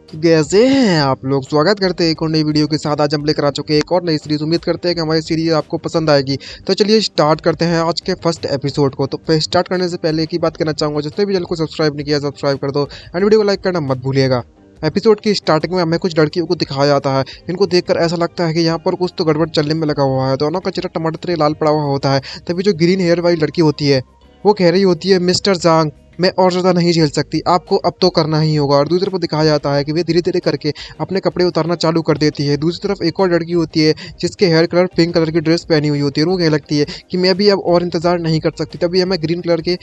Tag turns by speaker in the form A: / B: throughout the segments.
A: कैसे हैं आप लोग। स्वागत करते हैं एक और नई वीडियो के साथ। आज हम लेकर आ चुके हैं एक और नई सीरीज। उम्मीद करते हैं कि हमारी सीरीज आपको पसंद आएगी। तो चलिए स्टार्ट करते हैं आज के फर्स्ट एपिसोड को। तो स्टार्ट करने से पहले एक ही बात कहना चाहूंगा, जिसने भी चैनल को सब्सक्राइब नहीं किया सब्सक्राइब कर दो एंड वीडियो को लाइक करना मत भूलिएगा। एपिसोड की स्टार्टिंग में हमें कुछ लड़कियों को दिखाया जाता है। इनको देखकर ऐसा लगता है कि यहाँ पर कुछ तो गड़बड़ चलने में लगा हुआ है। दोनों का चेहरा टमाटर तरह लाल पड़ा हुआ होता है। तभी जो ग्रीन हेयर वाली लड़की होती है वो कह रही होती है, मिस्टर जांग मैं और ज़्यादा नहीं झेल सकती, आपको अब तो करना ही होगा। और दूसरी तरफ दिखाया जाता है कि वे धीरे धीरे करके अपने कपड़े उतारना चालू कर देती है। दूसरी तरफ एक और लड़की होती है जिसके हेयर कलर पिंक कलर की ड्रेस पहनी हुई होती है। वो कहने लगती है कि मैं भी अब और इंतज़ार नहीं कर सकती। तभी हमें ग्रीन कलर के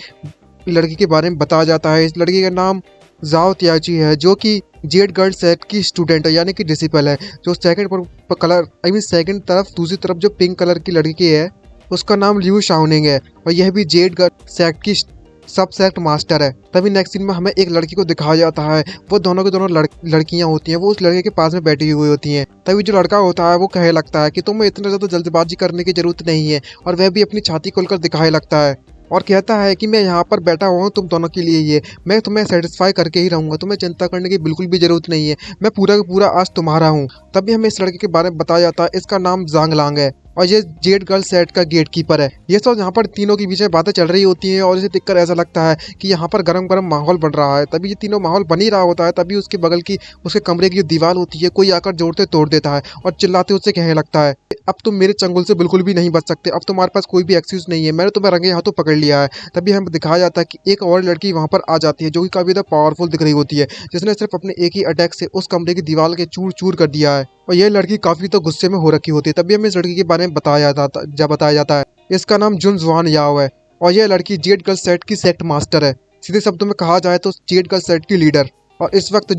A: लड़की के बारे में बताया जाता है। इस लड़की का नाम जाओ त्याची है, जो कि जेड गर्ल सेट की स्टूडेंट है, यानी कि डिसिपल है। जो सेकंड पर कलर सेकंड तरफ दूसरी तरफ जो पिंक कलर की लड़की है उसका नाम लियू शाओनिंग है, और यह भी जेड गर्ल सेट की सब सेट मास्टर है। तभी नेक्स्ट सीन में हमें एक लड़की को दिखाया जाता है। वो दोनों के दोनों लड़कियां होती हैं। वो उस लड़के के पास में बैठी हुई होती हैं। तभी जो लड़का होता है वो कहने लगता है कि तुम्हें इतना ज़्यादा जल्दबाजी करने की जरूरत नहीं है, और वह भी अपनी छाती खोलकर दिखाने लगता है और कहता है कि मैं यहाँ पर बैठा हुआ हूँ तुम दोनों के लिए, ये मैं तुम्हें सेटिस्फाई करके ही रहूंगा, तुम्हें चिंता करने की बिल्कुल भी जरूरत नहीं है, मैं पूरा का पूरा आज तुम्हारा हूँ। तभी हमें इस लड़के के बारे में बताया जाता है। इसका नाम जांग लांग है और ये जेड गर्ल सेट का गेट कीपर है। ये सब यहाँ पर तीनों के बीच में बातें चल रही होती हैं और इसे देखकर ऐसा लगता है कि यहाँ पर गरम गरम माहौल बन रहा है। तभी ये तीनों माहौल बन ही रहा होता है, तभी उसके बगल की उसके कमरे की जो दीवार होती है कोई आकर जोर से तोड़ देता है और चिल्लाते उससे कहने लगता है, अब तुम मेरे चंगुल से बिल्कुल भी नहीं बच सकते, अब तुम्हारे पास कोई भी एक्सक्यूज नहीं है, मैंने तुम्हें रंगे हाथों पकड़ लिया है। तभी हमें दिखाया जाता है कि एक और लड़की वहाँ पर आ जाती है जो कि काफी ज्यादा पावरफुल दिख रही होती है, जिसने सिर्फ अपने एक ही अटैक से उस कमरे की दीवार के चूर चूर कर दिया है। और यह लड़की काफी तो गुस्से में हो रखी होती है। तभी हमें इस लड़की के बारे में बताया जाता है। इसका नाम जुन जुआन याओ है और यह लड़की जेड गर्ल सेट की सेक्ट मास्टर है। सीधे शब्दों में कहा जाए तो जेड गर्ल सेट की लीडर। और इस वक्त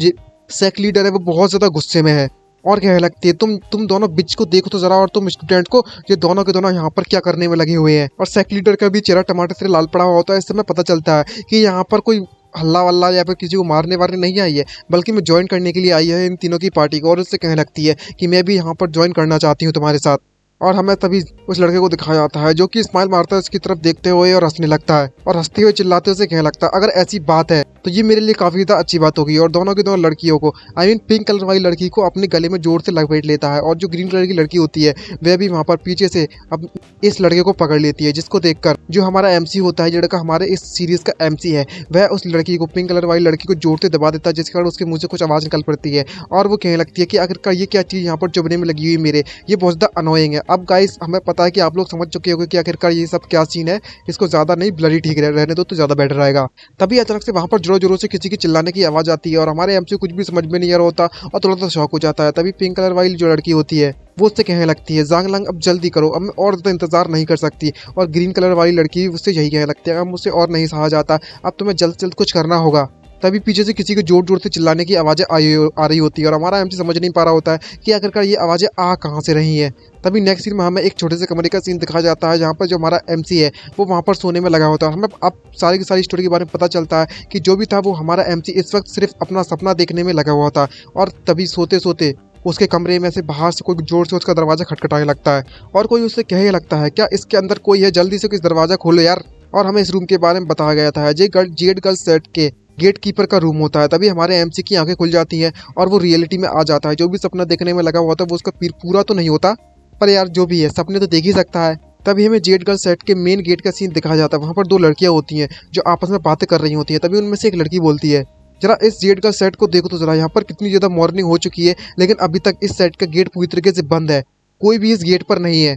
A: सेक्ट लीडर है वो बहुत ज्यादा गुस्से में है और कहने लगती है, तुम दोनों बिच को देखो तो जरा, और तुम स्टूडेंट को, ये दोनों के दोनों यहाँ पर क्या करने में लगे हुए हैं। और सेक्ट लीडर का भी चेहरा टमाटर से लाल पड़ा हुआ होता है। इससे हमें पता चलता है कि यहाँ पर कोई हल्ला वल्ला या फिर किसी को मारने वारने नहीं आई है, बल्कि मैं ज्वाइन करने के लिए आई है इन तीनों की पार्टी को। और उससे कहने लगती है कि मैं भी यहाँ पर ज्वाइन करना चाहती हूँ तुम्हारे साथ। और हमें तभी उस लड़के को दिखाया जाता है जो कि स्माइल मारता है उसकी तरफ देखते हुए और हंसने लगता है, और हंसते हुए चिल्लाते हुए कहने लगता है, अगर ऐसी बात है तो ये मेरे लिए काफी ज्यादा अच्छी बात होगी। और दोनों की दोनों लड़कियों को, पिंक कलर वाली लड़की को अपने गले में जोर से लपेट लेता है, और जो ग्रीन कलर की लड़की होती है वह भी वहाँ पर पीछे से अब इस लड़के को पकड़ लेती है। जिसको देखकर जो हमारा एमसी होता है, जो लड़का हमारे इस सीरीज का एमसी है, वह उस लड़की को, पिंक कलर वाली लड़की को जोर से दबा देता है, जिसके कारण उसके मुंह से कुछ आवाज निकल पड़ती है। और वो कहने लगती है कि आखिरकार ये क्या चीज यहाँ पर चुभने में लगी हुई मेरे, ये बहुत ज्यादा अनोइंग है। अब गाइस हमें पता है कि आप लोग समझ चुके होंगे कि आखिरकार ये सब क्या सीन है। इसको ज्यादा नहीं ब्लडी ठीक रहने दो तो ज्यादा बेटर रहेगा। तभी अचानक से वहां पर जोरों जोरों से किसी की चिल्लाने की आवाज आती है और हमारे एमसी कुछ भी समझ में नहीं आ रहा होता और थोड़ा सा शॉक हो जाता है। तभी पिंक कलर वाली जो लड़की होती है वो उससे कहने लगती है, जांग लांग अब जल्दी करो, अब मैं और ज्यादा इंतजार नहीं कर सकती। और ग्रीन कलर वाली लड़की उससे यही कहने लगती है, अब मुझसे और नहीं सहा जाता, अब तुम्हें जल्द से जल्द कुछ करना होगा। तभी पीछे से किसी को जोर जोर से चिल्लाने की आवाजें आ रही होती है और हमारा एमसी समझ नहीं पा रहा होता है कि आखिरकार ये आवाजें आ कहाँ से रही हैं। तभी नेक्स्ट सीन में हमें एक छोटे से कमरे का सीन दिखाया जाता है जहाँ पर जो हमारा एमसी है वो वहाँ पर सोने में लगा होता है। हमें अब सारी की सारी स्टोरी के बारे में पता चलता है कि जो भी था वो हमारा एमसी इस वक्त सिर्फ अपना सपना देखने में लगा हुआ था। और तभी सोते सोते उसके कमरे में से बाहर से कोई जोर से उसका दरवाजा खटखटाने लगता है और कोई उससे कहने लगता है, क्या इसके अंदर कोई है, जल्दी से किस दरवाजा खोलो यार। और हमें इस रूम के बारे में बताया गया था जेड गर्ल सेट के गेट कीपर का रूम होता है। तभी हमारे एमसी की आंखें खुल जाती हैं और वो रियलिटी में आ जाता है। जो भी सपना देखने में लगा हुआ था वो उसका पूरा तो नहीं होता, पर यार जो भी है सपने तो देख ही सकता है। तभी हमें जेड गर्ल सेट के मेन गेट का सीन दिखाया जाता है। वहाँ पर दो लड़कियां होती हैं जो आपस में बातें कर रही होती हैं। तभी उनमें से एक लड़की बोलती है, जरा इस जेड गर्ल सेट को देखो तो जरा, यहाँ पर कितनी ज्यादा मॉर्निंग हो चुकी है लेकिन अभी तक इस सेट का गेट पूरी तरीके से बंद है, कोई भी इस गेट पर नहीं है।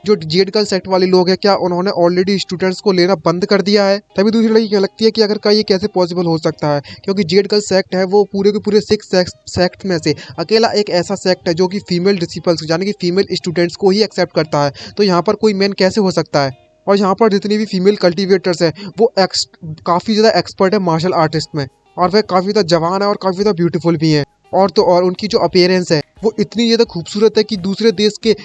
A: जो जेड गर्ल सेट वाले लोग हैं, क्या उन्होंने ऑलरेडी स्टूडेंट्स को लेना बंद कर दिया है। तभी दूसरी लड़की क्या लगती है कि अगर का ये कैसे पॉसिबल हो सकता है, क्योंकि जेड गर्ल सेक्ट है वो पूरे के पूरे 6 सेक्ट में से अकेला एक ऐसा सेक्ट है जो कि फीमेल डिसिपल्स यानी कि फीमेल स्टूडेंट्स को ही एक्सेप्ट करता है। तो यहाँ पर कोई मेन कैसे हो सकता है। और यहाँ पर जितनी भी फीमेल कल्टिवेटर्स है वो काफी ज्यादा एक्सपर्ट है मार्शल आर्टिस्ट में, और वह काफी ज्यादा जवान है और काफी ज्यादा ब्यूटीफुल भी है। और तो और उनकी जो अपीयरेंस है वो इतनी ज्यादा खूबसूरत है कि दूसरे देश के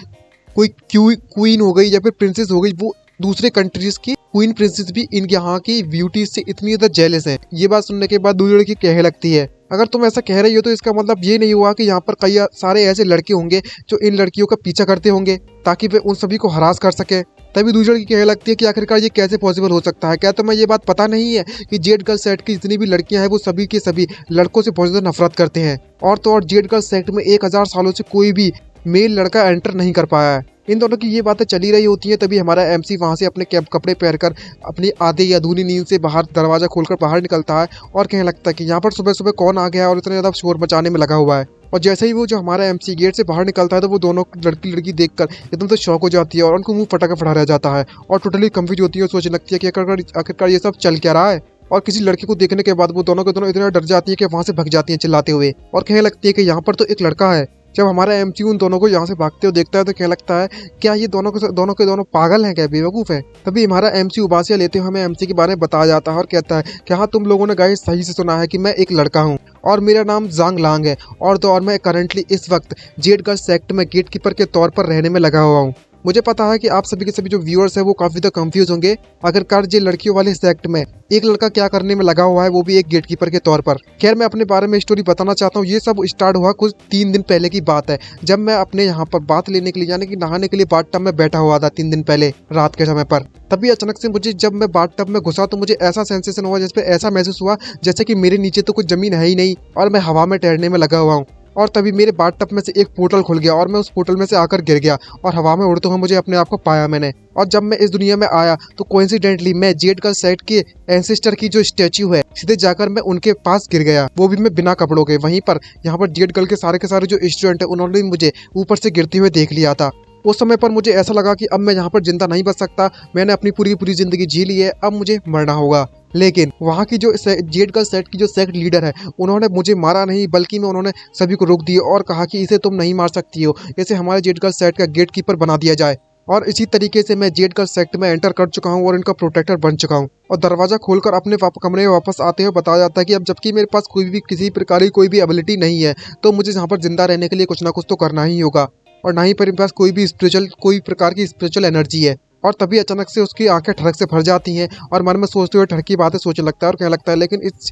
A: कोई क्वीन हो गई या फिर प्रिंसेस हो गई, वो दूसरे कंट्रीज की क्वीन प्रिंसेस भी इन यहाँ की ब्यूटी से इतनी ज्यादा जेलस है। ये बात सुनने के बाद दूसरी लड़की कहने लगती है, अगर तुम ऐसा कह रही हो तो इसका मतलब ये नहीं हुआ कि यहाँ पर कई सारे ऐसे लड़के होंगे जो इन लड़कियों का पीछा करते होंगे ताकि वे उन सभी को हरास कर सके। तभी दूसरी लड़की कहने लगती है कि आखिरकार ये कैसे पॉसिबल हो सकता है, क्या तुम्हें ये बात पता नहीं है कि जेड गर्ल सेट की जितनी भी लड़कियां हैं वो सभी के सभी लड़कों से बहुत ज्यादा नफरत करते हैं। और तो और जेड गर्ल सेट में 1000 सालों से कोई भी मेल लड़का एंटर नहीं कर पाया है। इन दोनों की ये बातें चली रही होती हैं, तभी हमारा एमसी वहां से अपने कपड़े पहनकर अपनी आधे या अधूरी नींद से बाहर दरवाजा खोलकर बाहर निकलता है और कहने लगता है कि यहाँ पर सुबह सुबह कौन आ गया है और इतना ज्यादा शोर मचाने में लगा हुआ है। और जैसे ही वो जो हमारा एमसी गेट से बाहर निकलता है तो वो दोनों लड़की देखकर एकदम से शॉक हो जाती है और उनको मुंह फटा रह जाता है और टोटली कंफ्यूज होती है और सोचने लगती है कि आखिरकार ये सब चल क्या रहा है। और किसी लड़की को देखने के बाद वो दोनों के दोनों इतना डर जाती है कि वहां से भाग जाती है चिल्लाते हुए और कहने लगती है कि यहाँ पर तो एक लड़का है। जब हमारा एमसी उन दोनों को यहाँ से भागते हुए देखता है तो कहने लगता है, क्या ये दोनों के दोनों पागल हैं, क्या बेवकूफ है। तभी हमारा एमसी उबासियां लेते हुए हमें एमसी के बारे में बताया जाता है और कहता है कि हाँ, तुम लोगों ने गाइस सही से सुना है कि मैं एक लड़का हूँ और मेरा नाम जांग लांग है और तो और मैं करंटली इस वक्त जेड गर्ल सेक्ट में गेटकीपर के तौर पर रहने में लगा हुआ हूँ। मुझे पता है कि आप सभी के सभी जो व्यूअर्स हैं वो काफी ज्यादा कंफ्यूज होंगे आखिरकार जे लड़कियों वाले सेक्ट में एक लड़का क्या करने में लगा हुआ है, वो भी एक गेटकीपर के तौर पर। खैर, मैं अपने बारे में स्टोरी बताना चाहता हूँ। ये सब स्टार्ट हुआ कुछ 3 दिन पहले की बात है, जब मैं अपने यहाँ पर बात लेने के लिए यानी कि नहाने के लिए बाथ टब में बैठा हुआ था 3 दिन पहले रात के समय पर। तभी अचानक से मुझे जब मैं बाथ टब में घुसा तो मुझे ऐसा सेंसेशन हुआ, जिसपे ऐसा महसूस हुआ जैसे कि मेरे नीचे तो कुछ जमीन है ही नहीं और मैं हवा में तैरने में लगा हुआ हूँ। और तभी मेरे बाथ टब में से एक पोर्टल खुल गया और मैं उस पोर्टल में से आकर गिर गया और हवा में उड़ते हुए मुझे अपने आप को पाया मैंने। और जब मैं इस दुनिया में आया तो कोइंसिडेंटली मैं जेड गर्ल सेट के एंसेस्टर की जो स्टैच्यू है सीधे जाकर मैं उनके पास गिर गया, वो भी मैं बिना कपड़ों के। वहीं पर यहाँ पर जेड गर्ल के सारे जो स्टूडेंट है उन्होंने मुझे ऊपर से गिरते हुए देख लिया था। उस समय पर मुझे ऐसा लगा कि अब मैं यहाँ पर जिंदा नहीं बच सकता, मैंने अपनी पूरी जिंदगी जी ली है, अब मुझे मरना होगा। लेकिन वहाँ की जो जेड गर्ल सेट की जो सेक्ट लीडर है उन्होंने मुझे मारा नहीं, बल्कि में उन्होंने सभी को रोक दिया और कहा कि इसे तुम नहीं मार सकती हो, इसे हमारे जेड गर्ल सेट का गेट कीपर बना दिया जाए। और इसी तरीके से मैं जेड गर्ल सेक्ट में एंटर कर चुका हूँ और इनका प्रोटेक्टर बन चुका हूँ। और दरवाजा खोलकर अपने कमरे में वापस आते हुए बताया जाता है कि अब जबकि मेरे पास किसी प्रकार की कोई भी एबिलिटी नहीं है, तो मुझे यहाँ पर जिंदा रहने के लिए कुछ ना कुछ तो करना ही होगा और ना ही मेरे पास कोई प्रकार की स्पिरिचुअल एनर्जी है। और तभी अचानक से उसकी आंखें ठड़क से भर जाती हैं और मन में सोचते हुए ठड़की बातें सोचने लगता है और कहने लगता है, लेकिन इस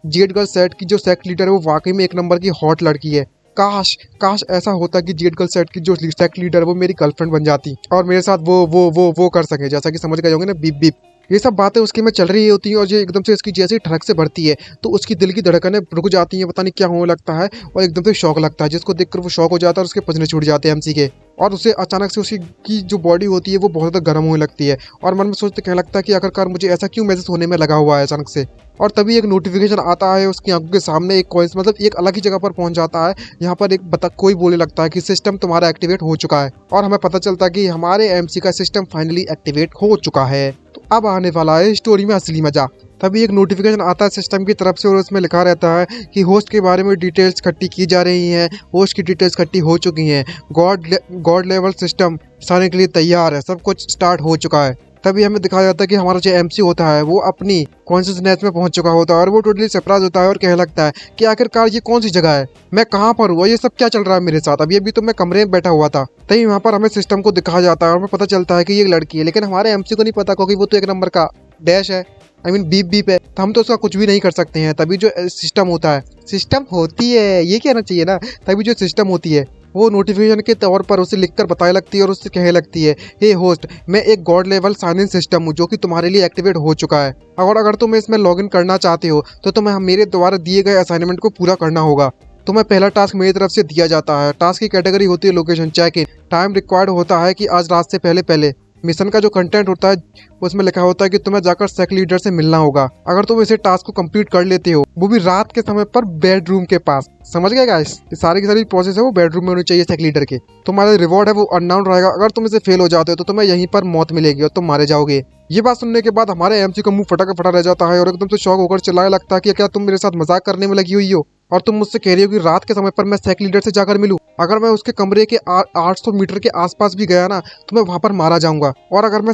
A: जेड गर्ल सेट की जो सेक्ट लीडर है वो वाकई में एक नंबर की हॉट लड़की है। काश ऐसा होता कि जेड गर्ल सेट की जो सेक्ट लीडर है वो मेरी गर्लफ्रेंड बन जाती और मेरे साथ वो कर सके, जैसा कि समझ गए होंगे ना, बीप बीप। ये सब बातें उसके में चल रही होती हैं और ये एकदम से इसकी जैसे ही ठड़क से भरती है तो उसकी दिल की धड़कनें रुक जाती हैं, पता नहीं क्या होने लगता है और एकदम से शौक लगता है, जिसको देखकर वो शौक हो जाता है और उसके पसीने छूट जाते हैं एमसी के। और उसे अचानक से उसकी की जो बॉडी होती है वो बहुत ज़्यादा गर्म होने लगती है और मन में सोचते कहने लगता है कि आखिरकार मुझे ऐसा क्यों महसूस होने में लगा हुआ है अचानक से। और तभी एक नोटिफिकेशन आता है उसकी आंखों के सामने, एक कॉइंस मतलब एक अलग ही जगह पर पहुंच जाता है। यहाँ पर कोई बोलने लगता है कि सिस्टम तुम्हारा एक्टिवेट हो चुका है और हमें पता चलता है कि हमारे एमसी का सिस्टम फाइनली एक्टिवेट हो चुका है। तो अब आने वाला है स्टोरी में असली मजा। तभी एक नोटिफिकेशन आता है सिस्टम की तरफ से और उसमें लिखा रहता है कि होस्ट के बारे में डिटेल्स इकट्ठी की जा रही हैं, होस्ट की डिटेल्स इकट्ठी हो चुकी हैं, गॉड लेवल सिस्टम सारे के लिए तैयार है, सब कुछ स्टार्ट हो चुका है। तभी हमें दिखाया जाता है कि हमारा जो एमसी होता है वो अपनी कॉन्शियसनेस में पहुंच चुका होता है और वो टोटली सरप्राइज होता है और कहने लगता है कि आखिरकार ये कौन सी जगह है, मैं कहाँ पर हूँ, ये सब क्या चल रहा है मेरे साथ, अभी तो मैं कमरे में बैठा हुआ था। तभी वहाँ पर हमें सिस्टम को दिखाया जाता है और हमें पता चलता है कि ये एक लड़की है, लेकिन हमारे एमसी को नहीं पता क्योंकि वो तो एक नंबर का डैश है, बीप बीप है, तो हम तो उसका कुछ भी नहीं कर सकते हैं। तभी जो सिस्टम होता है, सिस्टम होती है ये कहना चाहिए ना, तभी जो सिस्टम होती है वो नोटिफिकेशन के तौर पर उसे लिखकर बताने लगती है और उससे कहने लगती है, हे होस्ट, मैं एक god level sign in system हूँ जो कि तुम्हारे लिए एक्टिवेट हो चुका है और अगर तुम इसमें लॉगिन करना चाहते हो तो तुम्हें मेरे द्वारा दिए गए असाइनमेंट को पूरा करना होगा। तुम्हें पहला टास्क मेरी तरफ से दिया जाता है। टास्क की कैटेगरी होती है location check in. Time required होता है कि आज रात से पहले। मिशन का जो कंटेंट होता है उसमें लिखा होता है कि तुम्हें जाकर सेक्ट लीडर से मिलना होगा। अगर तुम इसे टास्क को कंप्लीट कर लेते हो, वो भी रात के समय पर बेडरूम के पास, समझ गए गाइस, ये सारी की सारी प्रोसेस है वो बेडरूम में होनी चाहिए सेक्ट लीडर के। तुम्हारा रिवॉर्ड है वो अननाउन रहेगा। अगर तुम इसे फेल हो जाते हो तो तुम्हें यहीं पर मौत मिलेगी और तुम मारे जाओगे। ये बात सुनने के बाद हमारे एमसी का मुंह फटा रह जाता है और एकदम से शॉक होकर चिल्लाने लगता है कि क्या तुम मेरे साथ मजाक करने में लगी हुई हो और तुम मुझसे कह रही हो कि रात के समय पर मैं सेक्ट लीडर से जाकर मिलूं। अगर मैं उसके कमरे के 800 मीटर के आसपास भी गया ना तो मैं वहां पर मारा जाऊंगा और अगर मैं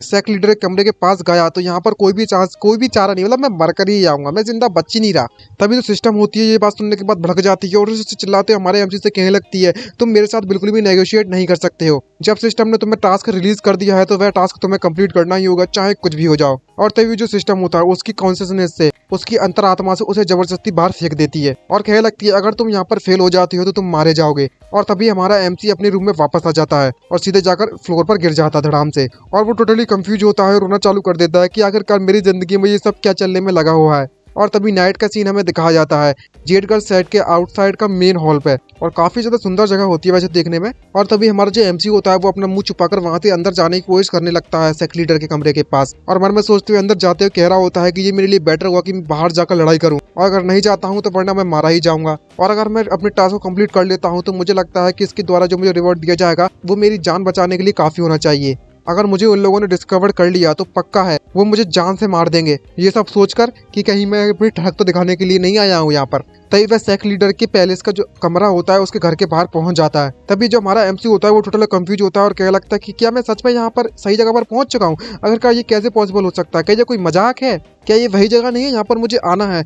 A: सेक लीडर के कमरे के पास गया तो यहाँ पर कोई भी चारा नहीं, मतलब मैं मरकर ही आऊंगा, मैं जिंदा बच ही नहीं रहा। तभी तो सिस्टम होती है ये बात सुनने के बाद भड़क जाती है और उससे चिल्लाते हमारे एमसी से कहने लगती है तुम मेरे साथ बिल्कुल भी नेगोशिएट नहीं कर सकते हो। जब सिस्टम ने तुम्हें टास्क रिलीज कर दिया है तो वह टास्क तुम्हें कंप्लीट करना ही होगा, चाहे कुछ भी हो जाओ। और तभी जो सिस्टम होता है उसकी कॉन्शियसनेस से, उसकी अंतरात्मा से उसे जबरदस्ती बाहर फेंक देती है और कहने लगती है अगर तुम यहाँ पर फेल हो जाती हो तो तुम मारे जाओगे। और तभी हमारा एमसी अपने रूम में वापस आ जाता है और सीधे जाकर फ्लोर पर गिर जाता है धड़ाम से। और वो टोटली कंफ्यूज होता है, रोना चालू कर देता है कि आखिरकार मेरी जिंदगी में ये सब क्या चलने में लगा हुआ है। और तभी नाइट का सीन हमें दिखाया जाता है जेड गर्ल सेट के आउटसाइड का मेन हॉल पे, और काफी ज्यादा सुंदर जगह होती है वैसे देखने में। और तभी हमारा जो एमसी होता है वो अपना मुंह छुपाकर वहां से अंदर जाने की कोशिश करने लगता है सेक लीडर के कमरे के पास, और मन में सोचते हुए अंदर जाते हुए कह रहा होता है कि ये मेरे लिए बेटर होगा कि मैं बाहर जाकर लड़ाई करूं, और अगर नहीं जाता हूं तो वरना मैं मारा ही जाऊंगा। और अगर मैं अपने टास्क को कंप्लीट कर लेता हूं तो मुझे लगता है कि इसके द्वारा जो मुझे रिवॉर्ड दिया जाएगा वो मेरी जान बचाने के लिए काफी होना चाहिए। अगर मुझे उन लोगों ने डिस्कवर कर लिया तो पक्का है वो मुझे जान से मार देंगे। ये सब सोचकर कि कहीं मैं अपनी ठग तो दिखाने के लिए नहीं आया हूँ यहाँ पर, तभी वह सेक लीडर के पैलेस का जो कमरा होता है उसके घर के बाहर पहुंच जाता है। तभी जो हमारा एमसी होता है वो टोटल कंफ्यूज होता है और कहने लगता है कि क्या मैं सच में यहाँ पर सही जगह पर पहुंच चुका हूँ, अगर ये कैसे पॉसिबल हो सकता है, क्या ये कोई मजाक है, क्या ये वही जगह नहीं है यहाँ पर मुझे आना है।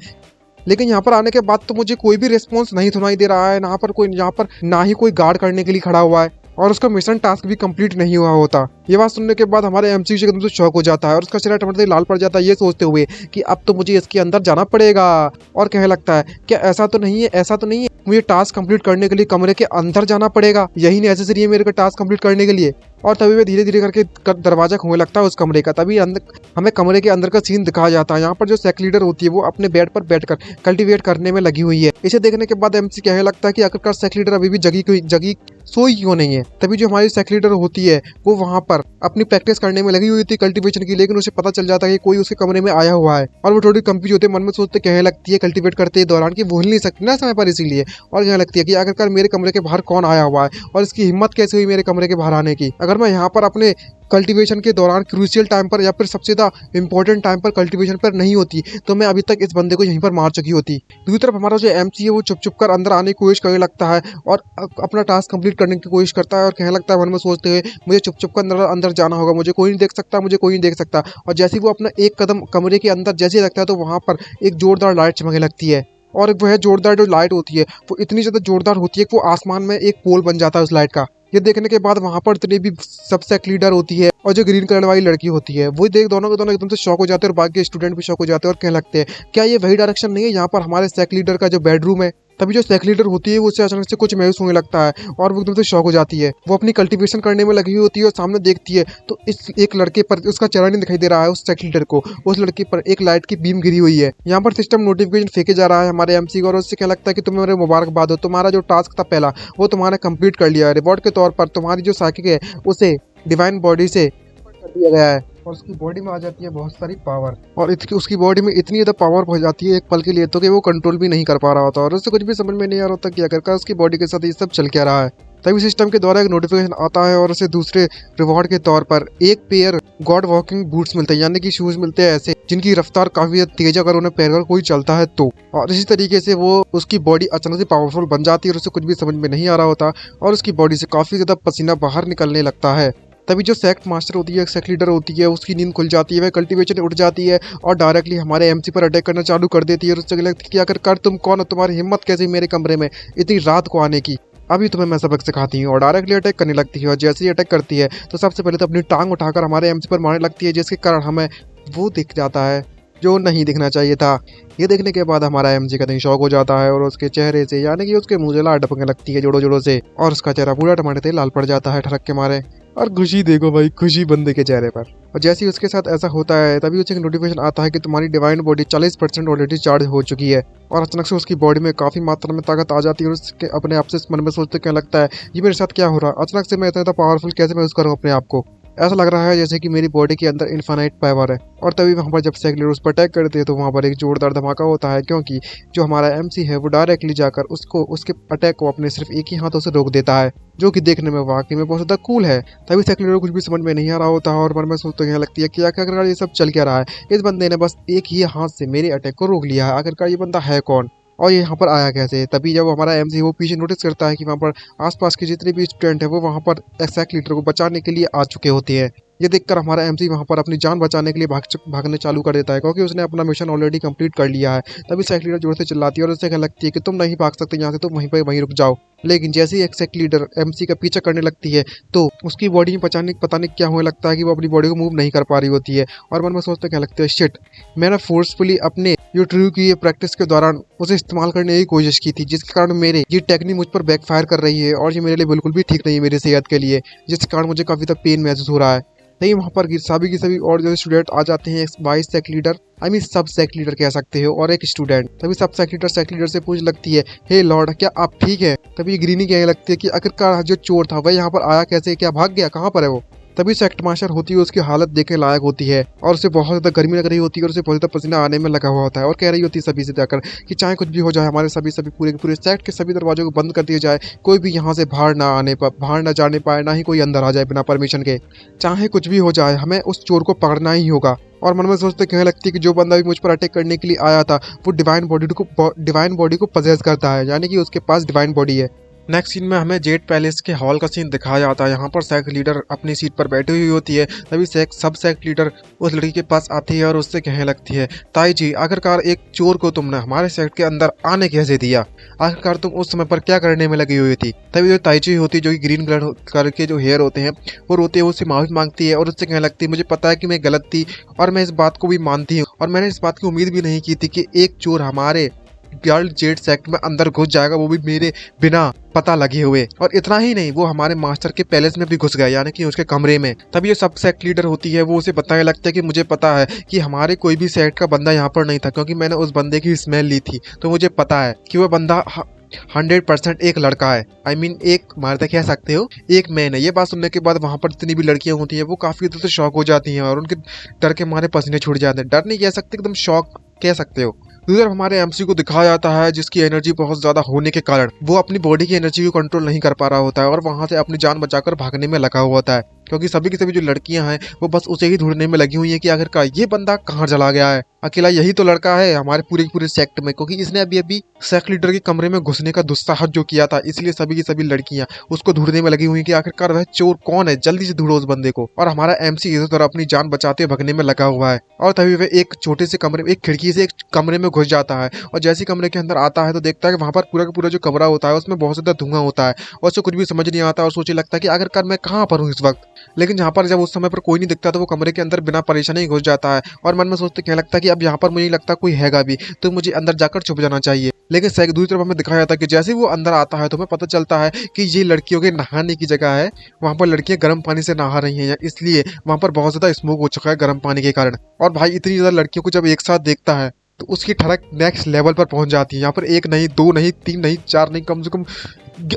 A: लेकिन यहाँ पर आने के बाद तो मुझे कोई भी रिस्पॉन्स नहीं सुनाई दे रहा है, यहाँ पर ना ही कोई गार्ड करने के लिए खड़ा हुआ है और उसका मिशन टास्क भी कंप्लीट नहीं हुआ होता। ये बात सुनने के बाद हमारे एमसी एकदम से शॉक हो जाता है और उसका चेहरा टमाटर लाल पड़ जाता है ये सोचते हुए कि अब तो मुझे इसके अंदर जाना पड़ेगा। और कहने लगता है क्या ऐसा तो नहीं है, मुझे टास्क कंप्लीट करने के लिए कमरे के अंदर जाना पड़ेगा, यही नेसेसरी है मेरे को टास्क कंप्लीट करने के लिए। और तभी वह धीरे धीरे करके दरवाजा खोलने लगता है उस कमरे का। तभी हमें कमरे के अंदर का सीन दिखाया जाता है। यहाँ पर जो सेक लीडर होती है वो अपने बेड पर बैठकर कल्टीवेट करने में लगी हुई है। इसे देखने के बाद एमसी कहने लगता है कि आखिरकार सेक लीडर अभी भी जगी सोई क्यों नहीं है। तभी जो हमारी सेक लीडर होती है वो वहां पर अपनी प्रैक्टिस करने में लगी हुई थी कल्टीवेशन की, लेकिन उसे पता चल जाता है कि कोई उसके कमरे में आया हुआ है और वो थोड़ी कंफ्यूज होती है, मन में सोचते कहने लगती है कल्टीवेट करते दौरान कि भूल नहीं सकती ना समय पर, इसीलिए। और कहने लगती है कि आखिरकार मेरे कमरे के बाहर कौन आया हुआ है और इसकी हिम्मत कैसे हुई मेरे कमरे के बाहर आने की। अगर मैं यहाँ पर अपने कल्टीवेशन के दौरान क्रूशियल टाइम पर या फिर सबसे ज्यादा इंपॉर्टेंट टाइम पर कल्टीवेशन पर नहीं होती तो मैं अभी तक इस बंदे को यहीं पर मार चुकी होती। दूसरी तरफ हमारा जो एमसी है वो चुप कर अंदर आने की कोशिश करने लगता है और अपना टास्क कंप्लीट करने की कोशिश करता है और कहने लगता है मन में सोचते हुए मुझे चुप कर अंदर जाना होगा, मुझे कोई नहीं देख सकता, मुझे कोई नहीं देख सकता। और जैसे ही वो अपना एक कदम कमरे के अंदर जैसे लगता है तो वहां पर एक जोरदार लाइट चमकने लगती है और वह जोरदार जो लाइट होती है वो इतनी ज्यादा जोरदार होती है कि वो आसमान में एक पोल बन जाता है उस लाइट का। ये देखने के बाद वहां पर जितनी भी सब सेक लीडर होती है और जो ग्रीन कलर वाली लड़की होती है वो देख दोनों के दोनों एकदम से शॉक हो जाते हैं और बाकी स्टूडेंट भी शॉक हो जाते हैं और कहने लगते हैं क्या ये वही डायरेक्शन नहीं है यहाँ पर हमारे सेक लीडर का जो बेडरूम है। तभी जो सेक लीडर होती है वो उसे अचानक से कुछ महसूस होने लगता है और वो एकदम से शॉक हो जाती है। वो अपनी कल्टीवेशन करने में लगी हुई होती है और सामने देखती है तो इस एक लड़के पर उसका चेहरा नहीं दिखाई दे रहा है उस सेक लीडर को, उस लड़के पर एक लाइट की बीम गिरी हुई है। यहाँ पर सिस्टम नोटिफिकेशन फेंके जा रहा है हमारे एमसी को और उससे क्या लगता है कि तुम्हें मुबारकबाद हो, तुम्हारा जो टास्क था पहला वो तुम्हारा कंप्लीट कर लिया है। रिवॉर्ड के तौर पर तुम्हारी जो साइकिक है उसे डिवाइन बॉडी से कर दिया गया है और उसकी बॉडी में आ जाती है बहुत सारी पावर और उसकी बॉडी में इतनी ज़्यादा पावर हो जाती है एक पल के लिए तो कि वो कंट्रोल भी नहीं कर पा रहा होता और उससे कुछ भी समझ में नहीं आ रहा होता कि आखिरकार उसकी बॉडी के साथ ये सब चल क्या रहा है। तभी सिस्टम के द्वारा एक नोटिफिकेशन आता है और उसे दूसरे रिवॉर्ड के तौर पर एक पेयर गॉड वॉकिंग बूट्स मिलते हैं, यानी कि शूज मिलते हैं ऐसे जिनकी रफ्तार काफी तेज अगर उन्हें पहनकर कोई चलता है तो। और इसी तरीके से वो उसकी बॉडी अचानक से पावरफुल बन जाती है और उसे कुछ भी समझ में नहीं आ रहा होता और उसकी बॉडी से काफी ज्यादा पसीना बाहर निकलने लगता है। तभी जो सेक्ट मास्टर होती है, सेक्ट लीडर होती है, उसकी नींद खुल जाती है, वह कल्टीवेशन उठ जाती है और डायरेक्टली हमारे एमसी पर अटैक करना चालू कर देती है और उससे लगता है कि आखिरकार तुम कौन हो, तुम्हारी हिम्मत कैसे मेरे कमरे में इतनी रात को आने की, अभी तुम्हें मैं सबक सिखाती हूँ। और डायरेक्टली अटैक करने लगती है और जैसे ही अटैक करती है तो सबसे पहले तो अपनी टांग उठाकर हमारे एमसी पर मारने लगती है जिसके कारण हमें वो दिख जाता है जो नहीं दिखना चाहिए था। ये देखने के बाद हमारा एमजी का कहीं शौक हो जाता है और उसके चेहरे से यानी कि उसके मुंह से लाल टपकने लगती है जोड़ों जोड़ों से और उसका चेहरा पूरा टमाटर से लाल पड़ जाता है ठरक के मारे। और खुशी देखो भाई, खुशी बंदे के चेहरे पर। और जैसे ही उसके साथ ऐसा होता है तभी उसे एक नोटिफिकेशन आता है कि तुम्हारी डिवाइन बॉडी 40% ऑलरेडी चार्ज हो चुकी है और अचानक से उसकी बॉडी में काफी मात्रा में ताकत आ जाती है और उसके अपने आप से मन में सोचते क्या लगता है ये मेरे साथ क्या हो रहा है, अचानक से मैं इतना पावरफुल कैसे महसूस करूँ अपने आप को, ऐसा लग रहा है जैसे कि मेरी बॉडी के अंदर इन्फानाइट पावर है। और तभी वहाँ पर जब सेक लीडर उस पर अटैक करते हैं तो वहाँ पर एक जोरदार धमाका होता है क्योंकि जो हमारा एमसी है वो डायरेक्टली जाकर उसके अटैक को अपने सिर्फ एक ही हाथों से रोक देता है जो कि देखने में वाकई में बहुत ज़्यादा कूल है। तभी सेक लीडर को कुछ भी समझ में नहीं आ रहा होता है और मन में सोचते कहने लगती है कि आखिरकार ये सब चल क्या रहा है, इस बंदे ने बस एक ही हाथ से मेरे अटैक को रोक लिया है, आखिरकार ये बंदा है कौन। और ये यहाँ पर आया कैसे। तभी जब हमारा एमसी वो पीछे नोटिस करता है कि वहाँ पर आसपास के जितने भी स्टूडेंट है वो वहाँ पर सैक लीडर को बचाने के लिए आ चुके होते हैं। ये देखकर हमारा एमसी वहाँ पर अपनी जान बचाने के लिए भागने चालू कर देता है, क्योंकि उसने अपना मिशन ऑलरेडी कंप्लीट कर लिया है। तभी सैक लीडर जोर से चिल्लाती है और उससे कहने लगती है कि तुम नहीं भाग सकते यहाँ से, तुम वहीं रुक जाओ। लेकिन जैसे ही सैक लीडर एमसी का पीछा करने लगती है तो उसकी बॉडी में पता नहीं क्या होने लगता है कि वो अपनी बॉडी को मूव नहीं कर पा रही होती है। और मन में सोचते क्या लगता है, शिट, मैंने फोर्सफुली अपने जो ट्रू की प्रैक्टिस के दौरान उसे इस्तेमाल करने की कोशिश की थी, जिसके कारण मेरे ये टेक्निक मुझ पर बैकफायर कर रही है और ये मेरे लिए बिल्कुल भी ठीक नहीं है मेरी सेहत के लिए, जिसके कारण मुझे काफ़ी तक पेन महसूस हो रहा है। नहीं, वहाँ पर सभी की सभी और जो स्टूडेंट आ जाते हैं, 22 सैक लीडर, आई मीन सब सैक लीडर कह सकते हो, और एक स्टूडेंट। तभी सब सैक लीडर से पूछ लगती है, हे लॉर्ड, क्या आप ठीक है। तभी ग्रीनी कहने लगती है कि आखिरकार जो चोर था वह यहाँ पर आया कैसे, क्या भाग गया, कहाँ पर है वो। तभी सेक्ट मास्टर होती है उसकी हालत देखने लायक होती है और उसे बहुत ज़्यादा गर्मी लग रही होती है और उसे बहुत ज़्यादा पसीना आने में लगा हुआ होता है और कह रही होती है सभी से जाकर कि चाहे कुछ भी हो जाए, हमारे सभी पूरे के पूरे सेक्ट के सभी दरवाजों को बंद कर दिया जाए, कोई भी यहाँ से बाहर ना जाने पाए, ना ही कोई अंदर आ जाए बिना परमिशन के। चाहे कुछ भी हो जाए, हमें उस चोर को पकड़ना ही होगा। और मन में सोचते कहने लगती है कि जो बंदा भी मुझ पर अटैक करने के लिए आया था वो डिवाइन बॉडी को पजेस करता है, यानी कि उसके पास डिवाइन बॉडी है। नेक्स्ट सीन में हमें जेट पैलेस के हॉल का सीन दिखाया जाता है। यहाँ पर सैक लीडर अपनी सीट पर बैठी हुई होती है। तभी सब सैक लीडर उस लड़की के पास आती है और उससे कहने लगती है, ताई जी, आखिरकार एक चोर को तुमने हमारे सेक्ट के अंदर आने कैसे दिया, आखिरकार तुम उस समय पर क्या करने में लगी हुई थी। तभी जो ताई जी होती है, जो कि ग्रीन कलर के जो हेयर होते हैं वो रोते हुए उससे माफी मांगती है और उससे कहने लगती है, मुझे पता है कि मैं गलत थी और मैं इस बात को भी मानती हूँ और मैंने इस बात की उम्मीद भी नहीं की थी कि एक चोर हमारे गर्ल जेट सेक्ट में अंदर घुस जाएगा, वो भी मेरे बिना पता लगे हुए। और इतना ही नहीं, वो हमारे मास्टर के पैलेस में भी घुस गया, यानी कि उसके कमरे में। तब ये सब सेक्ट लीडर होती है, वो उसे बताने लगता है कि मुझे पता है कि हमारे कोई भी सेक्ट का बंदा यहाँ पर नहीं था, क्योंकि मैंने उस बंदे की स्मेल ली थी, तो मुझे पता है कि वह बंदा 100% एक लड़का है। आई मीन एक मर्द कह सकते हो, एक मैन है। ये बात सुनने के बाद वहाँ पर जितनी भी लड़कियां होती हैं वो काफी हद से शॉक हो जाती हैं और उनके डर के मारे पसीने छूट जाते हैं। डर नहीं कह सकते, एकदम शॉक कह सकते हो। दूसरी तरफ हमारे एमसी को दिखाया जाता है जिसकी एनर्जी बहुत ज्यादा होने के कारण वो अपनी बॉडी की एनर्जी को कंट्रोल नहीं कर पा रहा होता है और वहां से अपनी जान बचाकर भागने में लगा हुआ होता है, क्योंकि सभी की सभी जो लड़कियां हैं वो बस उसे ही ढूंढने में लगी हुई हैं कि आखिरकार ये बंदा कहाँ चला गया है। अकेला यही तो लड़का है हमारे पूरे सेक्ट में, क्योंकि इसने अभी सेक्ट लीडर के कमरे में घुसने का दुस्साहस जो किया था, इसलिए सभी की सभी लड़कियां उसको ढूंढने में लगी हुई कि आखिरकार वह चोर कौन है, जल्दी से ढूंढो उस बंदे को। और हमारा एमसी इधर उधर अपनी जान बचाते भगने में लगा हुआ है और तभी वह एक छोटे से कमरे में, एक खिड़की से एक कमरे में घुस जाता है और जैसे कमरे के अंदर आता है तो देखता है कि वहां पर पूरा का पूरा जो कमरा होता है उसमें बहुत ज्यादा धुआं होता है और उसे कुछ भी समझ नहीं आता और सोचने लगता है कि आखिरकार मैं कहाँ पर हूँ इस वक्त। लेकिन जहाँ पर जब उस समय पर कोई नहीं दिखता तो वो कमरे के अंदर बिना परेशानी घुस जाता है और मन में सोचते क्या लगता है कि अब यहाँ पर मुझे लगता कोई हैगा भी, तो मुझे अंदर जाकर छुप जाना चाहिए। लेकिन दूसरी तरफ हमें दिखाया जाता है कि जैसे वो अंदर आता है तो हमें पता चलता है कि ये लड़कियों के नहाने की जगह है। वहाँ पर लड़कियां गर्म पानी से नहा रही हैं, इसलिए वहाँ पर बहुत ज्यादा स्मोक हो चुका है गर्म पानी के कारण। और भाई इतनी ज्यादा लड़कियों को जब एक साथ देखता है तो उसकी ठड़क नेक्स्ट लेवल पर पहुंच जाती है। यहाँ पर एक नहीं, दो नहीं, तीन नहीं, चार नहीं, कम से कम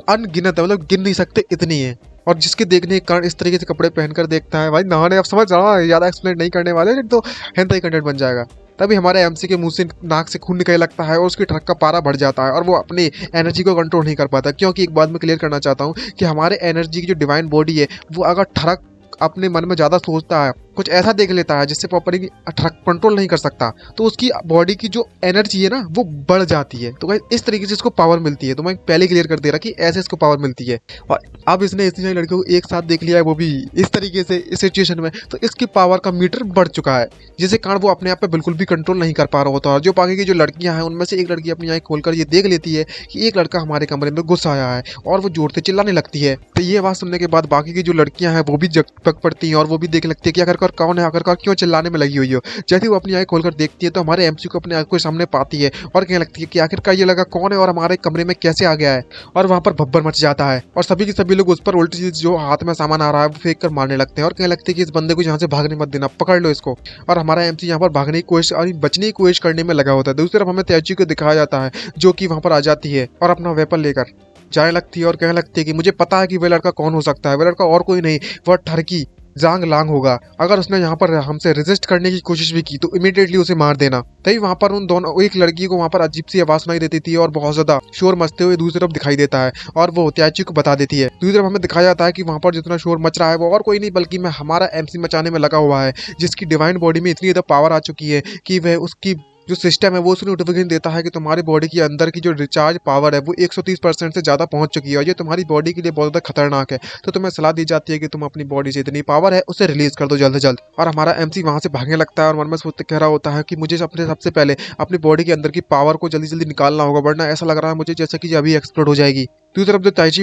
A: अनगिनत है, मतलब गिन नहीं सकते इतनी है। और जिसके देखने के कारण इस तरीके से कपड़े पहनकर देखता है, भाई नहाने, अब समझ रहा है, ज्यादा एक्सप्लेन नहीं करने वाले, तो हेंताई कंटेंट बन जाएगा। तभी हमारे एमसी के मुंह से, नाक से खून निकलने लगता है और उसकी ठड़क का पारा बढ़ जाता है और वो अपनी एनर्जी को कंट्रोल नहीं कर पाता। क्योंकि एक बात मैं क्लियर करना चाहता हूँ कि हमारे एनर्जी की जो डिवाइन बॉडी है वो अगर ठड़क अपने मन में ज्यादा सोचता है, कुछ ऐसा देख लेता है जिससे प्रॉपरली कंट्रोल नहीं कर सकता, तो उसकी बॉडी की जो एनर्जी है ना वो बढ़ जाती है। तो इस तरीके से इसको पावर मिलती है। तो मैं पहले क्लियर कर दे रहा कि ऐसे इसको पावर मिलती है। और अब इसने इतनी सारी लड़कियों को एक साथ देख लिया है, वो भी इस तरीके से, इस सिचुएशन में, तो इसकी पावर का मीटर बढ़ चुका है, जिसके कारण वो अपने आप पे बिल्कुल भी कंट्रोल नहीं कर पा रहा होता। और जो बाकी की जो लड़कियां हैं उनमें से एक लड़की अपनी आंख खोलकर ये देख लेती है कि एक लड़का हमारे कमरे में घुस आया है और वो जोर से चिल्लाने लगती है। तो ये बात सुनने के बाद बाकी की जो लड़कियां हैं वो भी जग पड़ती हैं और वो भी देख लगती है कि आखिरकार कौन है, आखिरकार क्यों चिल्लाने में लगी हुई हो। जैसे वो अपनी आंख खोलकर देखती है तो हमारे एमसी को अपने आंख के सामने पाती है और कहने लगती है कि आखिरकार ये लगा कौन है और हमारे कमरे में कैसे आ गया है। और वहां पर भब्बर मच जाता है और सभी के सभी लोग उस पर उल्टी चीज जो हाथ में सामान आ रहा है वो फेंक कर मारने लगते हैं और कहने लगते हैं कि इस बंदे को यहाँ से भागने मत देना, पकड़ लो इसको। और हमारा एमसी यहाँ पर भागने की कोशिश और बचने की कोशिश करने में लगा होता है। दूसरी तरफ हमें त्याची को दिखाया जाता है जो कि वहां पर आ जाती है और अपना वेपन लेकर जाने लगती है और कहने लगती है कि मुझे पता है कि वह लड़का कौन हो सकता है, वह लड़का और कोई नहीं, वह ठरकी जांग लांग होगा। अगर उसने यहाँ पर हमसे रेजिस्ट करने की कोशिश भी की तो इमीडिएटली उसे मार देना। तभी वहां पर उन दोनों, एक लड़की को वहां पर अजीब सी आवाज सुनाई देती थी और बहुत ज्यादा शोर मचते हुए दूसरी तरफ दिखाई देता है और वो त्याची को बता देती है। दूसरी तरफ हमें दिखाया जाता है कि वहां पर जितना शोर मच रहा है वो और कोई नहीं बल्कि मैं हमारा एमसी मचाने में लगा हुआ है, जिसकी डिवाइन बॉडी में इतनी ज्यादा पावर आ चुकी है कि वह उसकी जो सिस्टम है वो उसे नोटिफिकेशन देता है कि तुम्हारी बॉडी के अंदर की जो रिचार्ज पावर है वो 130% से ज़्यादा पहुंच चुकी है और ये तुम्हारी बॉडी के लिए बहुत ज़्यादा खतरनाक है। तो तुम्हें सलाह दी जाती है कि तुम अपनी बॉडी से इतनी पावर है उसे रिलीज कर दो जल्द से जल्द। और हमारा एमसी वहां से भागने लगता है और मन में सोचते कह रहा होता है कि मुझे अपने सबसे पहले अपनी बॉडी के अंदर की पावर को जल्दी जल्दी निकालना होगा, वरना ऐसा लग रहा है मुझे जैसे कि अभी एक्सप्लोड हो जाएगी। दूसरी तरफ जो ताइची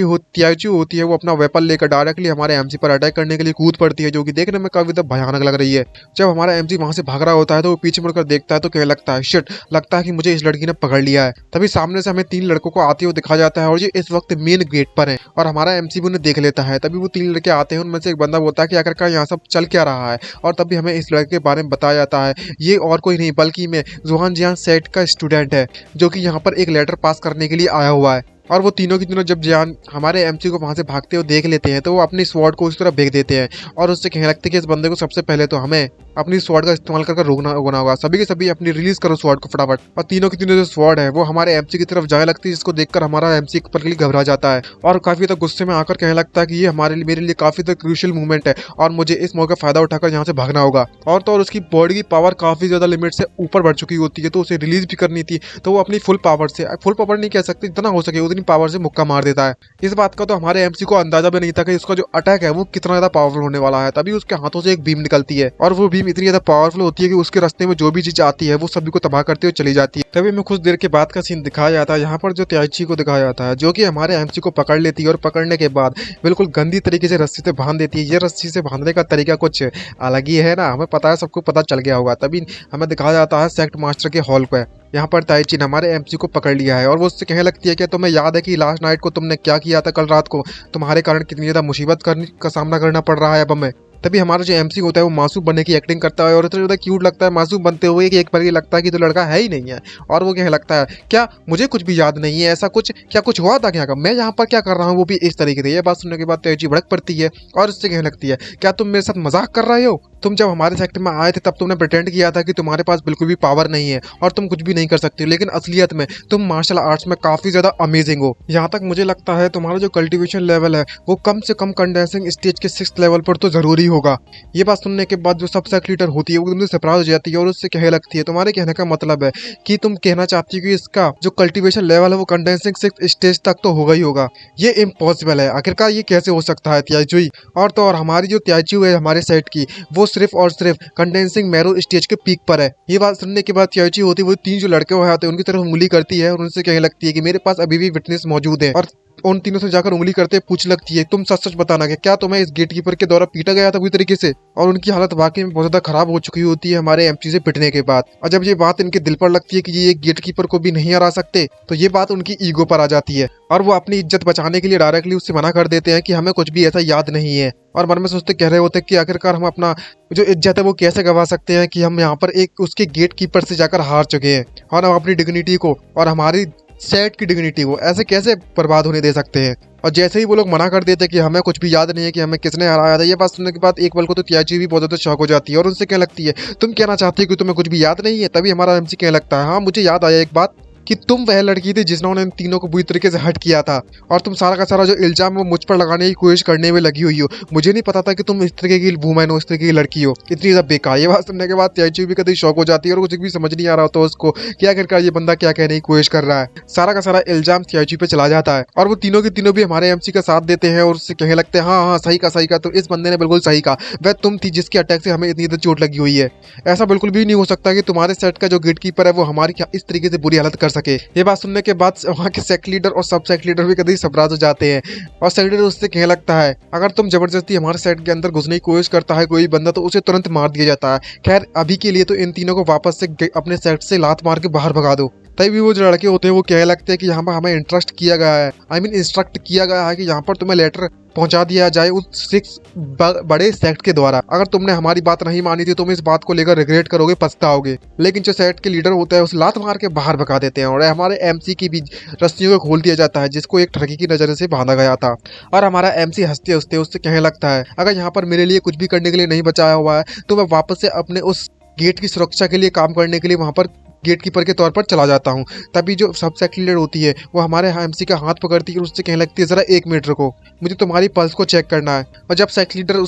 A: होती है वो अपना वेपन लेकर डायरेक्टली हमारे एमसी पर अटैक करने के लिए कूद पड़ती है, जो कि देखने में काफी भयानक लग रही है। जब हमारा एमसी वहां से भाग रहा होता है तो वो पीछे मुड़कर देखता है तो कहने लगता है शिट, लगता है कि मुझे इस लड़की ने पकड़ लिया है। तभी सामने से हमें 3 लड़कों को आते हुए दिखा जाता है और ये इस वक्त मेन गेट पर है और हमारा एमसी भी उन्हें देख लेता है। तभी वो 3 लड़के आते हैं, उनमें से एक बंदा बोलता है कि आखिरकार यहाँ सब चल क्या रहा है, और तभी हमें इस लड़के के बारे में बताया जाता है ये और कोई नहीं बल्कि मैं जुहान जियान सेट का स्टूडेंट है, जो कि यहाँ पर एक लेटर पास करने के लिए आया हुआ है। और वो तीनों की तीनों जब जियान हमारे एमसी को वहां से भागते हुए देख लेते हैं तो वो अपनी स्वॉर्ड को उस तरफ फेंक देते हैं और उससे कहने लगते हैं कि इस बंदे को सबसे पहले तो हमें अपनी स्वॉर्ड का इस्तेमाल कर रोकना होगा। सभी के सभी अपनी रिलीज करो स्वॉर्ड को फटाफट। और तीनों की तीनों जो स्वॉर्ड है वो हमारे एमसी की तरफ जाने लगती है, जिसको देखकर हमारा एमसी एक पल के लिए घबरा जाता है और काफी तक गुस्से में आकर कहने लगता है कि ये मेरे लिए काफी तक क्रूशियल मूवमेंट है और मुझे इस मौके का फायदा उठाकर यहाँ से भागना होगा। और तो और उसकी बॉडी की पावर काफी ज्यादा लिमिट से ऊपर बढ़ चुकी होती है, तो उसे रिलीज भी करनी थी। तो वो अपनी फुल पावर नहीं कह सकते, जितना हो सके उतनी पावर से मुक्का मार देता है। इस बात का तो हमारे एमसी को अंदाजा भी नहीं था कि इसका जो अटैक है वो कितना ज्यादा पावरफुल होने वाला है। तभी उसके हाथों से एक बीम निकलती है और वो बीम इतनी ज्यादा पावरफुल होती है कि उसके रास्ते में जो भी चीज आती है वो सभी को तबाह करते हुए चली जाती है। तभी हमें कुछ देर के बाद का सीन दिखाया जाता है, यहाँ पर जो त्याची को दिखाया जाता है जो कि हमारे एमसी को पकड़ लेती है और पकड़ने के बाद बिल्कुल गंदी तरीके से रस्सी से बांध देती है। ये रस्सी से बांधने का तरीका कुछ अलग ही है ना, हमें पता है, सबको पता चल गया होगा। तभी हमें दिखाया जाता है सेक्ट मास्टर के हॉल पे। यहाँ पर ताइची ने हमारे एमसी को पकड़ लिया है और वो उससे कहने लगती है कि तुम्हें याद है कि लास्ट नाइट को तुमने क्या किया था, कल रात को तुम्हारे कारण कितनी ज्यादा मुसीबत का सामना करना पड़ रहा है अब हमें। तभी हमारा जो एमसी होता है वो मासूम बनने की एक्टिंग करता है और इतना ज्यादा क्यूट लगता है मासूम बनते हुए कि एक बार ये लगता है कि तो लड़का है ही नहीं है। और वो कहने लगता है क्या मुझे कुछ भी याद नहीं है, ऐसा कुछ क्या कुछ हुआ था क्या, मैं यहाँ पर क्या कर रहा हूँ, वो भी इस तरीके से। ये बात सुनने के बाद तेजी भड़क पड़ती है और उससे कहने लगती है क्या तुम मेरे साथ मजाक कर रहे हो, तुम जब हमारे सेक्टर में आए थे तब तुमने प्रिटेंड किया था कि तुम्हारे पास बिल्कुल भी पावर नहीं है और तुम कुछ भी नहीं कर सकते, लेकिन असलियत में तुम मार्शल आर्ट्स में काफी ज्यादा अमेजिंग हो। यहाँ तक मुझे लगता है तुम्हारा जो कल्टीवेशन लेवल है वो कम से कम कंडेंसिंग स्टेज के 6th लेवल पर तो जरूरी होगा। ये बात सुनने के बाद जो सब सेक्ट लीडर होती है वो एकदम सरप्राइज हो जाती है और उससे कहने लगती है तुम्हारे कहने का मतलब है कि तुम कहना चाहती हो कि इसका जो कल्टीवेशन लेवल है वो कंडेंसिंग 6th स्टेज तक तो होगा ही होगा, ये इम्पॉसिबल है, आखिरकार ये कैसे हो सकता है त्याची। और तो और हमारी जो त्याची है हमारे सेट की वो सिर्फ और सिर्फ कंडेंसिंग मैरो स्टेज के पीक पर है। ये बात सुनने के बाद त्याची होती है वो 3 जो लड़के हुए आते हैं उनकी तरफ उंगली करती है और उनसे कहने लगती है कि मेरे पास अभी भी विटनेस मौजूद है, और उन तीनों से जाकर उंगली करते पूछ लगती है तुम सच सच बताना कि क्या तुम्हें इस गेटकीपर के द्वारा पीटा गया था पूरी तरीके से। और उनकी हालत वाकई में बहुत ज्यादा खराब हो चुकी होती है हमारे एमसी से पिटने के बाद। और जब ये बात इनके दिल पर लगती है कि ये गेटकीपर को भी नहीं हरा सकते तो ये बात उनकी ईगो पर आ जाती है और वो अपनी इज्जत बचाने के लिए डायरेक्टली उससे मना कर देते हैं कि हमें कुछ भी ऐसा याद नहीं है। और मन में सोचते कह रहे होते हैं कि आखिरकार हम अपना जो इज्जत है वो कैसे गवा सकते हैं कि हम यहाँ पर एक उसके गेटकीपर से जाकर हार चुके हैं और हम अपनी डिग्निटी को और हमारी सेट की डिग्निटी को ऐसे कैसे बर्बाद होने दे सकते हैं। और जैसे ही वो लोग मना कर देते कि हमें कुछ भी याद नहीं है कि हमें किसने हराया था, ये बात सुनने के बाद एक पल को तो त्याची भी बहुत ज्यादा शॉक हो जाती है और उनसे क्या लगती है तुम कहना चाहती हो कि तुम्हें कुछ भी याद नहीं है। तभी हमारा एमसी कहने लगता है हाँ मुझे याद आया एक बात कि तुम वह लड़की थी जिसने इन तीनों को बुरी तरीके से हर्ट किया था और तुम सारा का सारा जो इल्जाम वो मुझ पर लगाने की कोशिश करने में लगी हुई हो। मुझे नहीं पता था कि तुम इस तरीके की वूमेन हो, इस तरीके की लड़की हो, इतनी ज्यादा बेकार। ये बात सुनने के बाद त्याची भी कभी शौक हो जाती है और कुछ भी समझ नहीं आ रहा होता उसको कि आखिरकार ये बंदा क्या कहने की कोशिश कर रहा है। सारा का सारा इल्जाम त्याची पे चला जाता है और वो तीनों के तीनों भी हमारे एमसी का साथ देते हैं और उससे कहने लगते हैं हाँ हाँ सही का तो इस बंदे ने बिल्कुल सही कहा, वह तुम थी जिसके अटैक से हमें इतनी ज्यादा चोट लगी हुई है। ऐसा बिल्कुल भी नहीं हो सकता कि तुम्हारे सेट का जो गेटकीपर है वो हमारी इस तरीके से बुरी हालत कर सके। ये बात सुनने के बाद वहाँ के सेक्ट लीडर और सब सेक्ट लीडर भी कभी सरप्राइज हो जाते हैं और सेक्ट लीडर उससे कहने लगता है अगर तुम जबरदस्ती हमारे सेट के अंदर घुसने की कोशिश करता है कोई बंदा तो उसे तुरंत मार दिया जाता है। खैर अभी के लिए तो इन तीनों को वापस से अपने सेट से लात मार के बाहर भगा दो। तभी वो जो लड़के होते हैं वो कहने लगते हैं कि यहाँ पर हमें इंटरेस्ट किया गया है, इंस्ट्रक्ट किया गया है कि यहाँ पर तुम्हें लेटर पहुंचा दिया जाए उस 6 बड़े सेक्ट के द्वारा। अगर तुमने हमारी बात नहीं मानी थी तुम इस बात को लेकर रिग्रेट करोगे, पछताओगे। लेकिन जो सेक्ट के लीडर होता है उसे लात मार के बाहर भगा देते हैं और हमारे एमसी की भी रस्सियों को खोल दिया जाता है जिसको एक ठगी की नजर से बांधा गया था। और हमारा एमसी हंसते हंसते उससे कहने लगता है अगर यहाँ पर मेरे लिए कुछ भी करने के लिए नहीं बचाया हुआ है तो मैं वापस से अपने उस गेट की सुरक्षा के लिए काम करने के लिए वहां पर गेटकीपर के तौर पर चला जाता हूँ। तभी जो सब सेक्ट लीडर होती है वो हमारे एमसी का हाथ पकड़ती है और उससे कहने लगती है, जरा 1 मिनट रुको, मुझे तुम्हारी पल्स को चेक करना है। और जब सेक्ट लीडर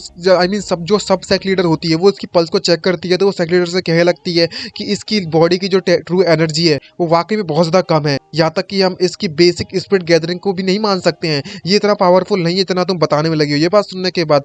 A: सब सेक्ट लीडर होती है वो उसकी पल्स को चेक करती है तो वो सेक्ट लीडर से कहने लगती है कि इसकी बॉडी की जो ट्रू एनर्जी है वो वाकई में बहुत ज्यादा कम है, यहाँ तक कि हम इसकी बेसिक स्पिरिट गैदरिंग को भी नहीं मान सकते हैं, ये इतना पावरफुल नहीं है इतना तुम बताने में लगी हो। ये बात सुनने के बाद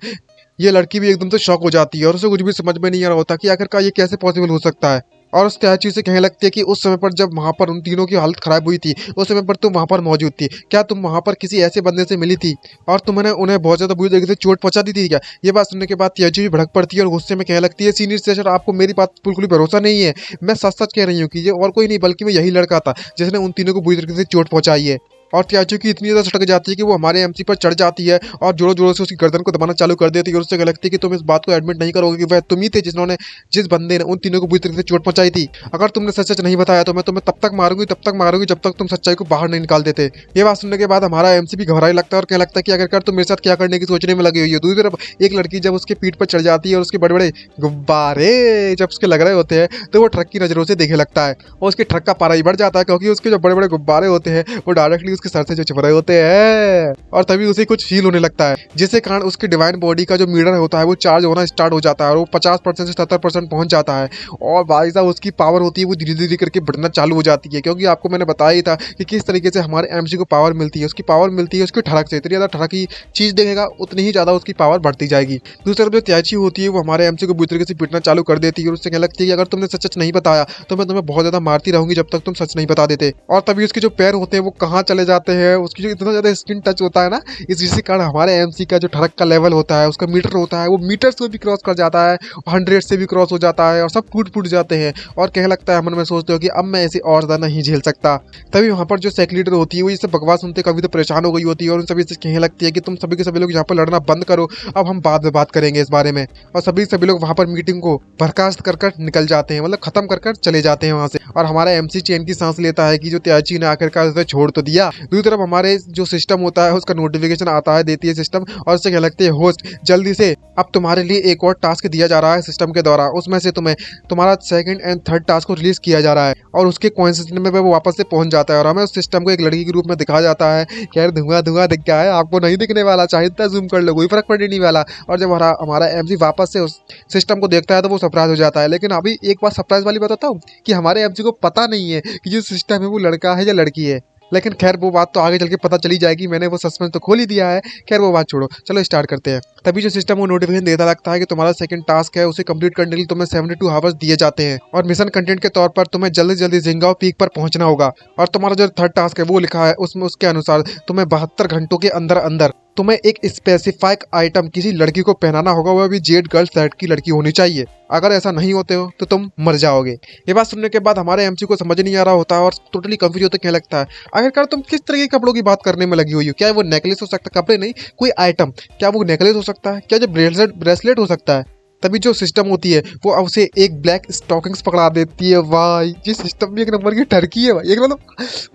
A: ये लड़की भी एकदम से शॉक हो जाती है और उसे कुछ भी समझ में नहीं आ रहा होता कि आखिरकार ये कैसे पॉसिबल हो सकता है। और उस त्याची से कहने लगती है कि उस समय पर जब वहां पर उन तीनों की हालत खराब हुई थी उस समय पर तुम वहां पर मौजूद थी क्या? तुम वहां पर किसी ऐसे बंदे से मिली थी और तुमने उन्हें बहुत ज्यादा बुरी तरीके से चोट पहुंचा दी थी क्या? ये बात सुनने के बाद त्याची भी भड़क पड़ती है और गुस्से में कहने लगती है, सीनियर स्टेशन आपको मेरी बात बिल्कुल भी भरोसा नहीं है, मैं सच सच कह रही हूँ कि ये और कोई नहीं बल्कि मैं यही लड़का था जिसने उन तीनों को बुरी तरीके से चोट पहुंचाई है। और त्याचू की इतनी ज़्यादा सटक जाती है कि वो हमारे एमसी पर चढ़ जाती है और जोरों जोरों से उसकी गर्दन को दबाना चालू कर देती है और उससे लगती है कि तुम इस बात को एडमिट नहीं करोगे कि वह तुम ही थे जिस बंदे ने उन तीनों को बुरी तरीके से चोट पहुंचाई थी। अगर तुमने सच सच नहीं बताया तो मैं तुम्हें तब तक मारूंगी जब तक तुम सच्चाई को बाहर नहीं निकाल देते। ये बात सुनने के बाद हमारा एमसी भी घबराने लगता है और कहने लगता है कि आखिरकार तुम मेरे साथ क्या करने की सोचने में लगी हुई है। दूसरी तरफ एक लड़की जब उसके पीठ पर चढ़ जाती है और उसके बड़े बड़े गुब्बारे जब उसके लग रहे होते हैं तो वो ट्रक की नजरों से देखने लगता है और उसके ट्रक का पारा ही बढ़ जाता है क्योंकि उसके जो बड़े बड़े गुब्बारे होते हैं वो डायरेक्टली उसके सर से जो चिप रहे होते हैं और तभी उसे कुछ फील होने लगता है जिसके कारण उसकी डिवाइन बॉडी का जो मीटर होता है वो चार्ज होना स्टार्ट हो जाता है और वो 50% से 70% पहुंच जाता है और भाई साहब उसकी पावर होती है वो धीरे धीरे करके बढ़ना चालू हो जाती है क्योंकि आपको मैंने बताया ही था कि किस तरीके से हमारे एमसी को पावर मिलती है। उसकी पावर मिलती है उसकी ठड़क से, इतनी ज़्यादा ठड़क की चीज़ देखेगा उतनी ही ज़्यादा उसकी पावर बढ़ती जाएगी। दूसरी तरफ जो त्याची होती है वो हमारे एमसी को बुरी तरीके से पीटना चालू कर देती है और उससे कहने लगती है कि अगर तुमने सच सच नहीं बताया तो मैं तुम्हें बहुत ज़्यादा मारती रहूंगी जब तक तुम सच नहीं बता देते। और तभी उसके जो पैर होते हैं वो कहाँ चले जाते हैं, उसकी जो इतना ज़्यादा स्किन टच होता है ना, इसी कारण हमारे एमसी का जो ठड़क का लेवल होता है उसका मीटर होता है वो मीटर से भी क्रॉस कर जाता है, 100 से भी क्रॉस हो जाता है और सब टूट जाते हैं। और कहने लगता है मन में सोचते हो कि अब मैं ऐसे और ज़्यादा नहीं झेल सकता। तभी वहाँ पर जो सेक्ट लीडर होती है वो इससे बकवास सुनते कभी तो परेशान हो गई होती है और उन सभी से कहने लगती है कि तुम सभी के सभी लोग यहाँ पर लड़ना बंद करो, अब हम बाद में बात करेंगे इस बारे में। और सभी लोग वहाँ पर मीटिंग को बर्खास्त कर निकल जाते हैं, मतलब खत्म कर चले जाते हैं वहाँ से। और हमारा एमसी चैन की सांस लेता है कि जो त्याची ने आखिरकार उसे छोड़ तो दिया। दूसरी तरफ हमारे जो सिस्टम होता है उसका नोटिफिकेशन आता है, देती है सिस्टम और उससे कहने लगती है, होस्ट जल्दी से अब तुम्हारे लिए एक और टास्क दिया जा रहा है सिस्टम के द्वारा, उसमें से तुम्हें तुम्हारा सेकंड एंड थर्ड टास्क को रिलीज किया जा रहा है। और उसके कोइंसिडेंट में वो वापस से पहुंच जाता है और हमें उस सिस्टम को एक लड़की के रूप में दिखाया जाता है कि यार धुआं धुआं दिख गया है, आपको नहीं दिखने वाला, चाहे इतना जूम कर लो कोई फर्क पड़ने नहीं वाला। और जब हमारा एमसी वापस से उस सिस्टम को देखता है तो वो सरप्राइज हो जाता है। लेकिन अभी एक बात सरप्राइज वाली बताता हूँ कि हमारे एमसी को पता नहीं है कि जो सिस्टम है वो लड़का है या लड़की है। लेकिन खैर वो बात तो आगे चल के पता चली जाएगी, मैंने वो सस्पेंस तो खोल ही दिया है। खैर वो बात छोड़ो, चलो स्टार्ट करते हैं। तभी जो सिस्टम वो नोटिफिकेशन देता लगता है कि तुम्हारा सेकंड टास्क है उसे कंप्लीट करने के लिए तुम्हें 72 आवर्स दिए जाते हैं और मिशन कंटेंट के तौर पर तुम्हें जल्दी जल्दी जिंगाओ पीक पर पहुंचना होगा। और तुम्हारा जो थर्ड टास्क है वो लिखा है उसमें, उसके अनुसार तुम्हें 72 घंटों के अंदर अंदर तुम्हें एक स्पेसिफाइक आइटम किसी लड़की को पहनाना होगा, वह भी जेड गर्ल सेट की लड़की होनी चाहिए। अगर ऐसा नहीं होते हो तो तुम मर जाओगे। ये बात सुनने के बाद हमारे एमसी को समझ नहीं आ रहा होता और टोटली कंफ्यूज होते क्या लगता है आखिरकार तुम किस तरह के कपड़ों की बात करने में लगी हुई हो। क्या वो नेकलेस हो सकता है, कपड़े नहीं कोई आइटम, क्या वो नेकलेस हो सकता है, क्या जो ब्रेसलेट हो सकता है। तभी जो सिस्टम होती है वो उसे एक ब्लैक स्टॉकिंग्स पकड़ा देती है। भाई ये सिस्टम भी एक नंबर की टर्की है भाई, एक मतलब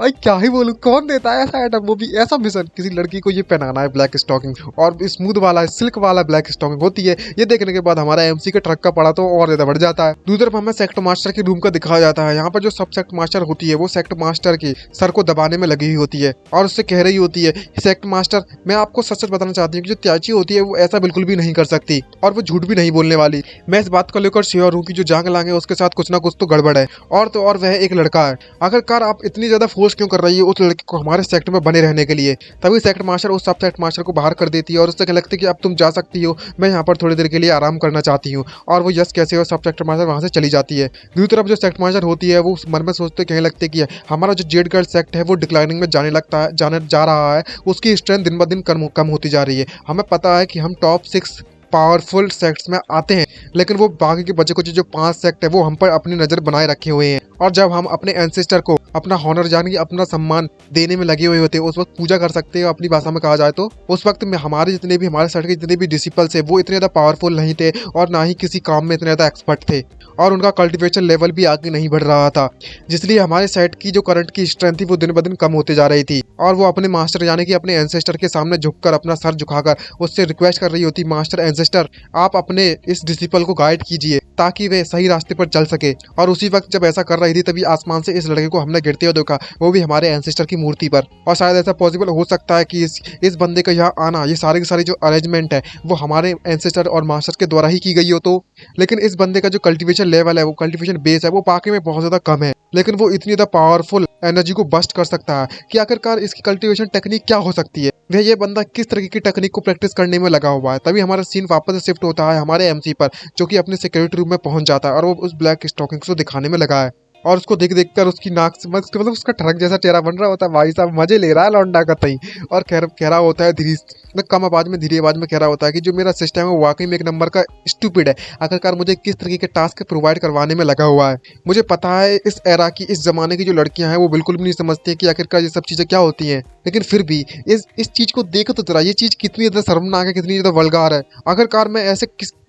A: भाई क्या ही बोलूं, कौन देता है ऐसा आइटम, वो भी ऐसा मिशन किसी लड़की को ये पहनाना है ब्लैक स्टॉकिंग और स्मूथ वाला सिल्क वाला ब्लैक स्टॉकिंग होती है। ये देखने के बाद हमारा एमसी का ट्रक का पड़ा तो और ज्यादा बढ़ जाता है। दूसरी तरफ हमें सेक्टर मास्टर के रूम का दिखाया जाता है। यहाँ पर जो सब सेक्टर मास्टर होती है वो सेक्टर मास्टर के सर को दबाने में लगी हुई होती है और उससे कह रही होती है, सेक्टर मास्टर मैं आपको सच सच बताना चाहती हूँ कि जो त्याची होती है वो ऐसा बिल्कुल भी नहीं कर सकती और वो झूठ भी नहीं बोलने वाली। मैं इस बात को लेकर श्योर हूँ कि जो जांग लांग है उसके साथ कुछ ना कुछ तो गड़बड़ है और तो और वह एक लड़का है। आखिरकार आप इतनी ज्यादा फोर्स क्यों कर रही है उस लड़की को हमारे सेक्टर में बने रहने के लिए। तभी सेक्टर मास्टर उस सब सेक्टर मास्टर को बाहर कर देती है और उससे लगती है कि अब तुम जा सकती हो, मैं यहाँ पर थोड़ी देर के लिए आराम करना चाहती हूँ। और वो यस कैसे और सब सेक्टर मास्टर वहाँ से चली जाती है। दूसरी तरफ जो सेक्टर मास्टर होती है वो मन में सोचते कहने लगते कि हमारा जो जेड गर्ल सेक्ट है वो डिक्लाइनिंग में जाने जा रहा है, उसकी स्ट्रेंथ दिन ब दिन कम होती जा रही है। हमें पता है कि हम टॉप 6 पावरफुल सेक्ट्स में आते हैं, लेकिन वो बाकी के बचे कुछ जो 5 सेक्ट है वो हम पर अपनी नजर बनाए रखे हुए हैं। और जब हम अपने एंसेस्टर को अपना हॉनर यानी कि अपना सम्मान देने में लगे हुए होते हैं, उस वक्त पूजा कर सकते हैं अपनी भाषा में कहा जाए तो। उस वक्त में हमारे हमारे सेक्ट के जितने भी डिसिपल्स है वो इतने ज्यादा पावरफुल नहीं थे और ना ही किसी काम में इतने ज्यादा एक्सपर्ट थे और उनका कल्टिवेशन लेवल भी आगे नहीं बढ़ रहा था, जिसलिए हमारे सेट की जो करंट की स्ट्रेंथ थी वो दिन ब दिन कम होती जा रही थी। और वो अपने मास्टर यानी कि अपने एंसेस्टर के सामने झुककर अपना सर झुकाकर उससे रिक्वेस्ट कर रही होती, मास्टर एंसेस्टर आप अपने इस डिसिपल को गाइड कीजिए ताकि वे सही रास्ते पर चल सके। और उसी वक्त जब ऐसा कर रही रही थी तभी आसमान से इस लड़के को हमने गिरते हुए देखा, वो भी हमारे एंसेस्टर की मूर्ति पर। और शायद ऐसा पॉसिबल हो सकता है कि इस बंदे का यहाँ आना, ये सारी की सारी जो अरेंजमेंट है वो हमारे एंसेस्टर और मास्टर के द्वारा ही की गई हो। तो लेकिन इस बंदे का जो कल्टीवेशन लेवल है, वो कल्टीवेशन बेस है, वो बाकी में बहुत ज्यादा कम है, लेकिन वो इतनी ज्यादा पावरफुल एनर्जी को बस्ट कर सकता है कि आखिरकार इसकी कल्टीवेशन टेक्निक क्या हो सकती है, वह ये बंदा किस तरीके की टेक्निक को प्रैक्टिस करने में लगा हुआ है। तभी हमारा सीन वापस से शिफ्ट होता है हमारे एमसी पर, जो कि अपने सिक्योरिटी रूम में पहुंच जाता है और वो उस ब्लैक स्टॉकिंग्स को दिखाने में लगा है। और उसको देख देख कर उसकी नाक से मतलब उसका ट्रक जैसा चेहरा बन रहा होता है। भाई साहब मजे ले रहा है लौंडा का तई। और कह रहा होता है धीरे कम आवाज में, धीरे आवाज में कह रहा होता है कि जो मेरा सिस्टम है वो वाकई में एक नंबर का स्टूपिड है, आखिरकार मुझे किस तरीके के टास्क प्रोवाइड करवाने में लगा हुआ है। मुझे पता है इस एरा की, इस जमाने की जो लड़कियां हैं वो बिल्कुल भी नहीं समझती कि आखिरकार ये सब चीजें क्या होती हैं, लेकिन फिर भी इस चीज को देखो तो जरा, ये चीज कितनी ज्यादा शर्मनाक है, कितनी ज्यादा वल्गार है। आखिरकार मैं ऐसे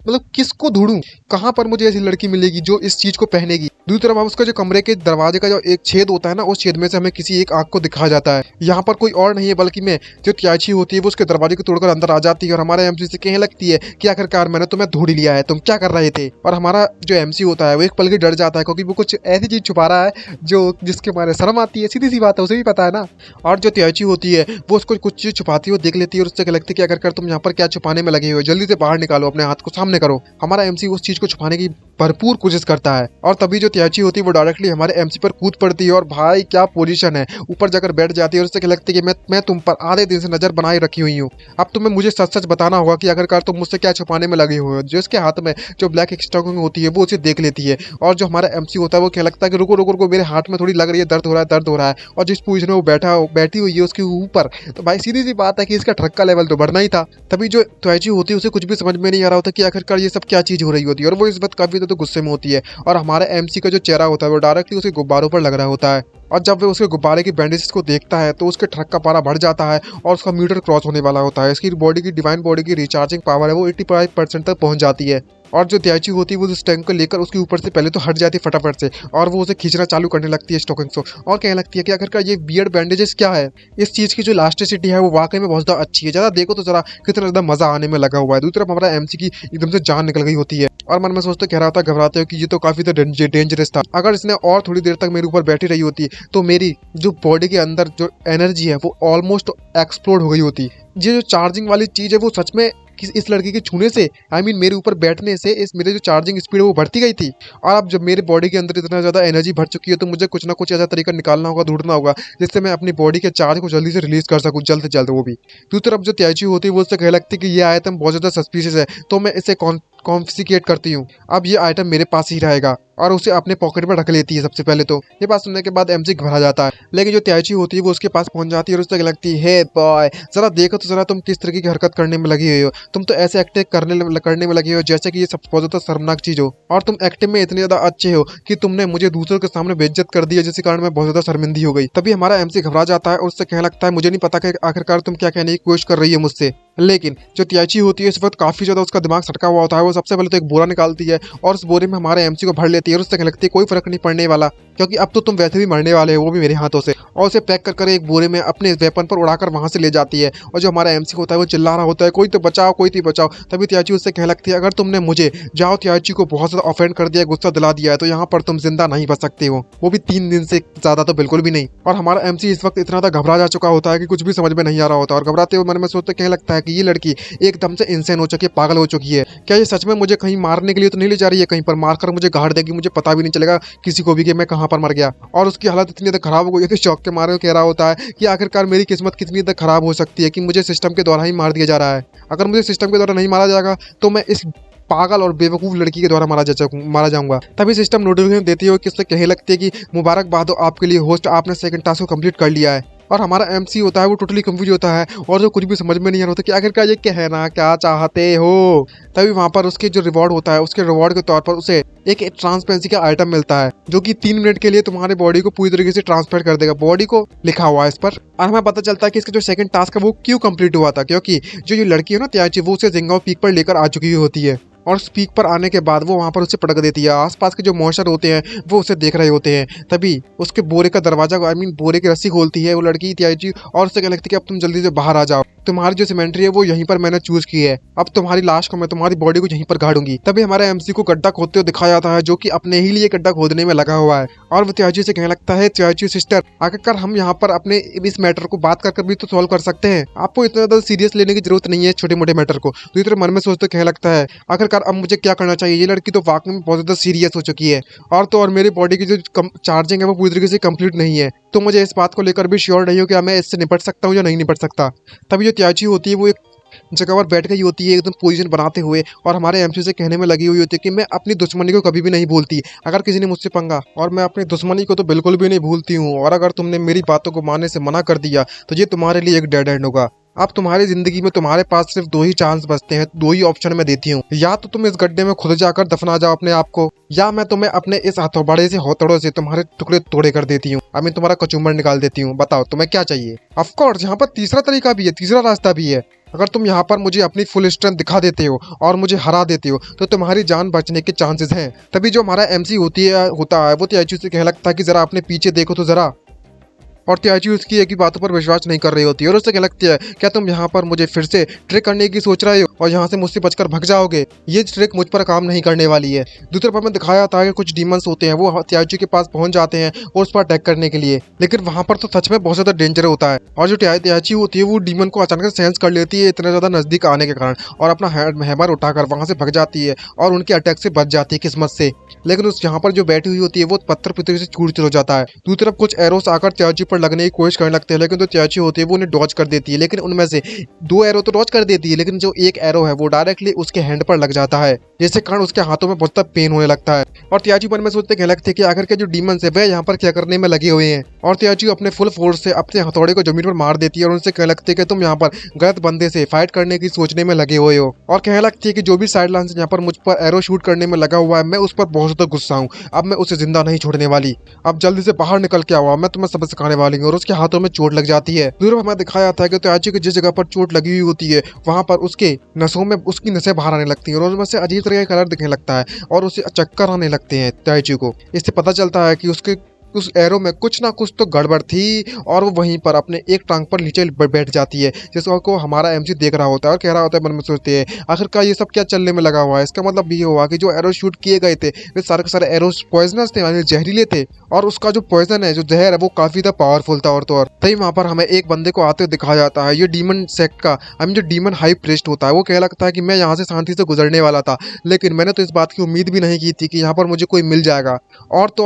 A: किसको ढूंढूं, कहाँ पर मुझे ऐसी लड़की मिलेगी जो इस चीज को पहनेगी। दूसरी तरफ हम उसका जो कमरे के दरवाजे का जो एक छेद होता है ना, उस छेद में से हमें किसी एक आग को दिखाया जाता है। यहाँ पर कोई और नहीं है बल्कि मैं जो त्याची होती है वो उसके दरवाजे को तोड़कर अंदर आ जाती है और हमारे एमसी से कहने लगती है कि आखिरकार मैंने तुम्हें ढूंढ लिया है, तुम क्या कर रहे थे। और हमारा जो एमसी होता है वो एक पल के डर जाता है, क्योंकि वो कुछ ऐसी चीज छुपा रहा है जो जिसके बारे शर्म आती है। सीधी सी बात है, उसे भी पता है ना। और जो त्याची होती है वो उसको कुछ चीज छुपाती है, वो देख लेती है और उससे लगती है कि आखिरकार तुम यहाँ पर क्या छुपाने में लगे हुए, जल्दी से बाहर निकालो, अपने हाथ को सामने करो। हमारा एमसी उस चीज को छुपाने की भरपूर कोशिश करता है और तभी जो त्याची होती है वो डायरेक्टली हमारे एमसी पर कूद पड़ती है और भाई क्या पोजीशन है, ऊपर जाकर बैठ जाती है और उससे लगती है कि मैं तुम पर आधे दिन से नजर बनाए रखी हुई हूँ। अब तुम्हें मुझे सच सच बताना होगा कि आखिरकार तुम मुझसे क्या छुपाने में लगे हुए हो। जो इसके हाथ में जो ब्लैक स्टॉकिंग होती है वो उसे देख लेती है और जो हमारा एमसी होता है वो क्या लगता है कि रुको रुको रुको, मेरे हाथ में थोड़ी लग रही है, दर्द हो रहा है, दर्द हो रहा है। और जिस पोजीशन में वो बैठी हुई है उसके ऊपर, तो भाई सीधी सी बात है कि इसका ट्रक का लेवल तो बढ़ना ही था। तभी जो त्याची होती है उसे कुछ भी समझ में नहीं आ रहा होता कि आखिरकार ये सब क्या चीज हो रही होती है और वो इस बात काफी तो गुस्से में होती है। और हमारे एमसी का जो चेहरा होता है वो डायरेक्टली उसके गुब्बारों पर लग रहा होता है और जब वो उसके गुब्बारे की बैंडेजेस को देखता है तो उसके ट्रक का पारा बढ़ जाता है और उसका मीटर क्रॉस होने वाला होता है। इसकी बॉडी की डिवाइन बॉडी की रिचार्जिंग पावर है वो 85% तक पहुंच जाती है और जो त्याची होती है वो उस टैंक को लेकर उसके ऊपर से पहले तो हट जाती है फटाफट से और वो उसे खींचना चालू करने लगती है स्टॉकिंग को और कहने लगती है कि आखिरकार ये बियर्ड बैंडेजेस क्या है। इस चीज की जो इलास्टिसिटी है वो वाकई में बहुत ज्यादा अच्छी है, ज्यादा देखो तो जरा कितना ज्यादा मजा आने में लगा हुआ है। दूसरी तरफ हमारा एमसी की एकदम से जान निकल गई होती है और मन में सोचते कह रहा था, घबराते हो कि ये तो काफी डेंजरस था। अगर इसने और थोड़ी देर तक मेरे ऊपर बैठी रही होती तो मेरी जो बॉडी के अंदर जो एनर्जी है वो ऑलमोस्ट एक्सप्लोड हो गई होती। ये जो चार्जिंग वाली चीज है वो सच में इस लड़की के छूने से मेरे ऊपर बैठने से इस मेरे जो चार्जिंग स्पीड है वो बढ़ती गई थी। और अब जब मेरे बॉडी के अंदर इतना ज़्यादा एनर्जी भर चुकी है तो मुझे कुछ ना कुछ ऐसा तरीका निकालना होगा, ढूंढना होगा जिससे मैं अपनी बॉडी के चार्ज को जल्दी से रिलीज कर सकूँ, जल्द से जल्द। वो भी दूसरी तरफ जो त्याची होती है वो उससे कहने लगती है कि ये आइटम बहुत ज़्यादा सस्पिशियस है, तो मैं इसे कॉन्फिस्केट करती हूँ। अब ये आइटम मेरे पास ही रहेगा और उसे अपने पॉकेट में रख लेती है सबसे पहले। तो ये बात सुनने के बाद एमसी घबरा जाता है, लेकिन जो त्याची होती है वो उसके पास पहुंच जाती है और उससे लगती है, हे बॉय जरा देखो तो जरा तुम किस तरीके की हरकत करने में लगी हुई हो, तुम तो ऐसे एक्टिंग करने में लगी हो जैसे कि ये सब बहुत ज्यादा शर्मनाक चीज हो और तुम एक्टिंग में इतने ज्यादा अच्छे हो कि तुमने मुझे दूसरों के सामने बेइज्जत कर दिया, जिसके कारण मैं बहुत ज्यादा शर्मिंदी हो गई। तभी हमारा एमसी घबरा जाता है और उससे कहने लगता है, मुझे नहीं पता कि आखिरकार तुम क्या कहने की कोशिश कर रही है मुझसे। लेकिन जो त्याची होती है इस वक्त काफी ज्यादा उसका दिमाग सटका हुआ होता है। वो सबसे पहले तो एक बोरा निकालती है और उस बोरे में हमारे एमसी को भर लेती है और उससे कहने लगती है, कोई फर्क नहीं पड़ने वाला क्योंकि अब तो तुम वैसे भी मरने वाले हो, वो भी मेरे हाथों से। और उसे पैक कर एक बोरे में अपने वेपन पर उड़ाकर वहां से ले जाती है और जो हमारा एमसी होता है वो चिल्ला रहा होता है, कोई तो बचाओ, कोई तो बचाओ। तभी त्याची उससे कहने लगती है, अगर तुमने मुझे जाओ त्याची को बहुत ज्यादा ऑफेंड कर दिया, गुस्सा दिला दिया है तो यहाँ पर तुम जिंदा नहीं बच सकते हो, वो भी 3 दिन से ज्यादा तो बिल्कुल भी नहीं। और हमारा एमसी इस वक्त इतना ज्यादा घबरा जा चुका होता है कि कुछ भी समझ में नहीं आ रहा होता और घबराते हुए मन में सोचते कहने लगता है कि ये लड़की एकदम से इंसान हो चुकी है, पागल हो चुकी है। क्या ये सच में मुझे कहीं मारने के लिए तो नहीं ले जा रही है, कहीं पर मारकर मुझे गाड़ देगी, मुझे पता भी नहीं चलेगा किसी को भी कि मैं कहाँ पर मर गया। और उसकी हालत इतनी ज्यादा खराब हो गई है कि शौक के मारे कह रहा होता है कि आखिरकार मेरी किस्मत कितनी ज्यादा खराब हो सकती है कि मुझे सिस्टम के द्वारा ही मार दिया जा रहा है। अगर मुझे सिस्टम के द्वारा नहीं मारा जाएगा तो मैं इस पागल और बेवकूफ लड़की के द्वारा मारा जाऊंगा। तभी सिस्टम नोटिफिकेशन देती है कि उससे कहने लगती है कि मुबारकबाद हो आपके लिए होस्ट, आपने सेकंड टास्क को कंप्लीट कर लिया है। और हमारा एमसी होता है वो टोटली कंफ्यूज होता है और जो कुछ भी समझ में नहीं आ रहा होता कि आखिरकार ये कहना क्या चाहते हो। तभी वहां पर उसके जो रिवॉर्ड होता है उसके रिवॉर्ड के तौर पर उसे एक ट्रांसपेरेंसी का आइटम मिलता है जो कि 3 मिनट के लिए तुम्हारे बॉडी को पूरी तरीके से ट्रांसफर कर देगा। बॉडी को लिखा हुआ है इस पर और हमें पता चलता है कि इसका जो सेकंड टास्क है वो क्यों कंप्लीट हुआ था, क्योंकि जो लड़की है ना त्याची, वो उसे जिंगाओ पीक पर लेकर आ चुकी होती है और उस पीक पर आने के बाद वो वहां पर उसे पटक देती है। आसपास के जो मॉन्स्टर होते हैं वो उसे देख रहे होते हैं। तभी उसके बोरे का दरवाजा बोरे की रस्सी खोलती है वो लड़की त्याची और उससे कहने लगती है कि अब तुम जल्दी से बाहर आ जाओ। तुम्हारी जो सिमेंट्री है वो यहीं पर मैंने चूज की है। अब तुम्हारी लाश को मैं तुम्हारी बॉडी को यहीं पर गाड़ूंगी। तभी हमारे एमसी को गड्ढा खोदते हुए दिखाया जाता है, जो कि अपने ही लिए गड्ढा खोदने में लगा हुआ है। और वो त्याची से कहने लगता है, त्याची सिस्टर, आखिरकार हम यहाँ पर अपने इस मैटर को बात कर भी तो सॉल्व कर सकते हैं। आपको इतना ज्यादा सीरियस लेने की जरूरत नहीं है छोटे मोटे मैटर को। दूसरी तरफ मन में सोचते कहने लगता है, आखिरकार अब मुझे क्या करना चाहिए। ये लड़की तो वाकई में बहुत ज्यादा सीरियस हो चुकी है, और तो और मेरी बॉडी की जो चार्जिंग है वो पूरी तरीके से कंप्लीट नहीं है। तो मुझे इस बात को लेकर भी श्योर नहीं हो कि मैं इससे निपट सकता हूँ या नहीं निपट सकता। तभी जो त्याची होती है वो एक जगह पर बैठ गई होती है एकदम पोजीशन बनाते हुए, और हमारे एमसी से कहने में लगी हुई होती है कि मैं अपनी दुश्मनी को कभी भी नहीं भूलती। अगर किसी ने मुझसे पंगा, और मैं अपनी दुश्मनी को तो बिल्कुल भी नहीं भूलती हूँ, और अगर तुमने मेरी बातों को मानने से मना कर दिया तो ये तुम्हारे लिए एक डेड एंड होगा। अब तुम्हारी जिंदगी में तुम्हारे पास सिर्फ 2 ही चांस बचते हैं, 2 ही ऑप्शन मैं देती हूँ। या तो तुम इस गड्ढे में खुद जाकर दफना जाओ अपने आप को, या मैं तुम्हें अपने इस हथौड़े से हथौड़ों से तुम्हारे टुकड़े तोड़े कर देती हूँ। अब मैं तुम्हारा कचूमर निकाल देती हूँ। बताओ तुम्हें क्या चाहिए। ऑफ कोर्स यहाँ पर तीसरा तरीका भी है, तीसरा रास्ता भी है। अगर तुम यहाँ पर मुझे अपनी फुल स्ट्रेंथ दिखा देते हो और मुझे हरा देते हो तो तुम्हारी जान बचने के चांसेस हैं। तभी जो हमारा एमसी होता है वो त्याची से कहने लगता है कि जरा अपने पीछे देखो तो जरा। और त्याची उसकी एक ही बातों पर विश्वास नहीं कर रही होती है, और उससे क्या लगती है, क्या तुम यहाँ पर मुझे फिर से ट्रिक करने की सोच रहे हो और यहाँ से मुझसे बचकर भग जाओगे। ये ट्रिक मुझ पर काम नहीं करने वाली है। दूसरे पर में दिखाया जाता है कि कुछ डीमंस होते हैं, वो त्याची के पास पहुंच जाते हैं और उस पर अटैक करने के लिए, लेकिन वहां पर तो सच में बहुत ज्यादा डेंजर होता है। और जो त्याची होती है वो डीमन को अचानक सेंस कर लेती है इतना ज्यादा नजदीक आने के कारण, और अपना हैमर उठाकर वहां से भग जाती है और उनके अटैक से बच जाती है किस्मत से। लेकिन उस यहाँ पर जो बैठी हुई होती है वो पत्थर पत्थर से चूर हो जाता है। दूसरी तरफ कुछ एरोस आकर त्याची पर लगने की कोशिश करने लगते हैं, लेकिन जो त्याची होती है वो उन्हें डॉज कर देती है। लेकिन उनमें से 2 एरो तो डॉज कर देती है, लेकिन जो एक एरो है वो डायरेक्टली उसके हैंड पर लग जाता है, जिससे कारण उसके हाथों में बहुत पेन होने लगता है। और त्याची मन में सोचते कहने लगते कि आखिर के जो डीमंस है वे यहाँ पर क्या करने में लगे हुए हैं। और त्याची अपने फुल फोर्स से अपने हथौड़े को जमीन पर मार देती है और उनसे कहने लगती है कि तुम यहाँ पर गलत बंदे से फाइट करने की सोचने में लगे हुए हो। और कहने लगती है कि जो भी साइड लाइन से यहाँ पर मुझ पर एरो शूट करने में लगा हुआ है मैं उस पर बहुत ज्यादा गुस्सा हूँ। अब मैं उसे जिंदा नहीं छोड़ने वाली। अब जल्दी से बाहर निकल के आओ, मैं तुम्हें सबक सिखाने वाली हूँ। और उसके हाथों में चोट लग जाती है। दूर हमें दिखाया था कि त्याची की जिस जगह पर चोट लगी हुई होती है वहां पर उसके नसों में उसकी नसें बाहर आने लगती हैं और उसमें से अजीब तरह का कलर दिखने लगता है और उसे चक्कर आने लगते हैं त्याची को। इससे पता चलता है कि उसके उस एरो में कुछ ना कुछ तो गड़बड़ थी, और वो वहीं पर अपने एक टांग पर नीचे बैठ जाती है, जिसको हमारा एमसी देख रहा होता है और कह रहा होता है, मन में सोचते हैं आखिरकार ये सब क्या चलने में लगा हुआ है। इसका मतलब ये हुआ कि जो एरो शूट किए गए थे वे सारे के सारे एरोस पॉइजनस थे, यानी जहरीले थे, और उसका जो पॉइजन है, जो जहर है, वो काफी ज्यादा पावरफुल था। और तो और तभी वहां पर हमें एक बंदे को आते हुए दिखाया जाता है, ये डीमन सेक्ट का जो डीमन हाई प्रीस्ट होता है। वो कह लगता है कि मैं यहाँ से शांति से गुजरने वाला था, लेकिन मैंने तो इस बात की उम्मीद भी नहीं की थी कि यहाँ पर मुझे कोई मिल जाएगा। और तो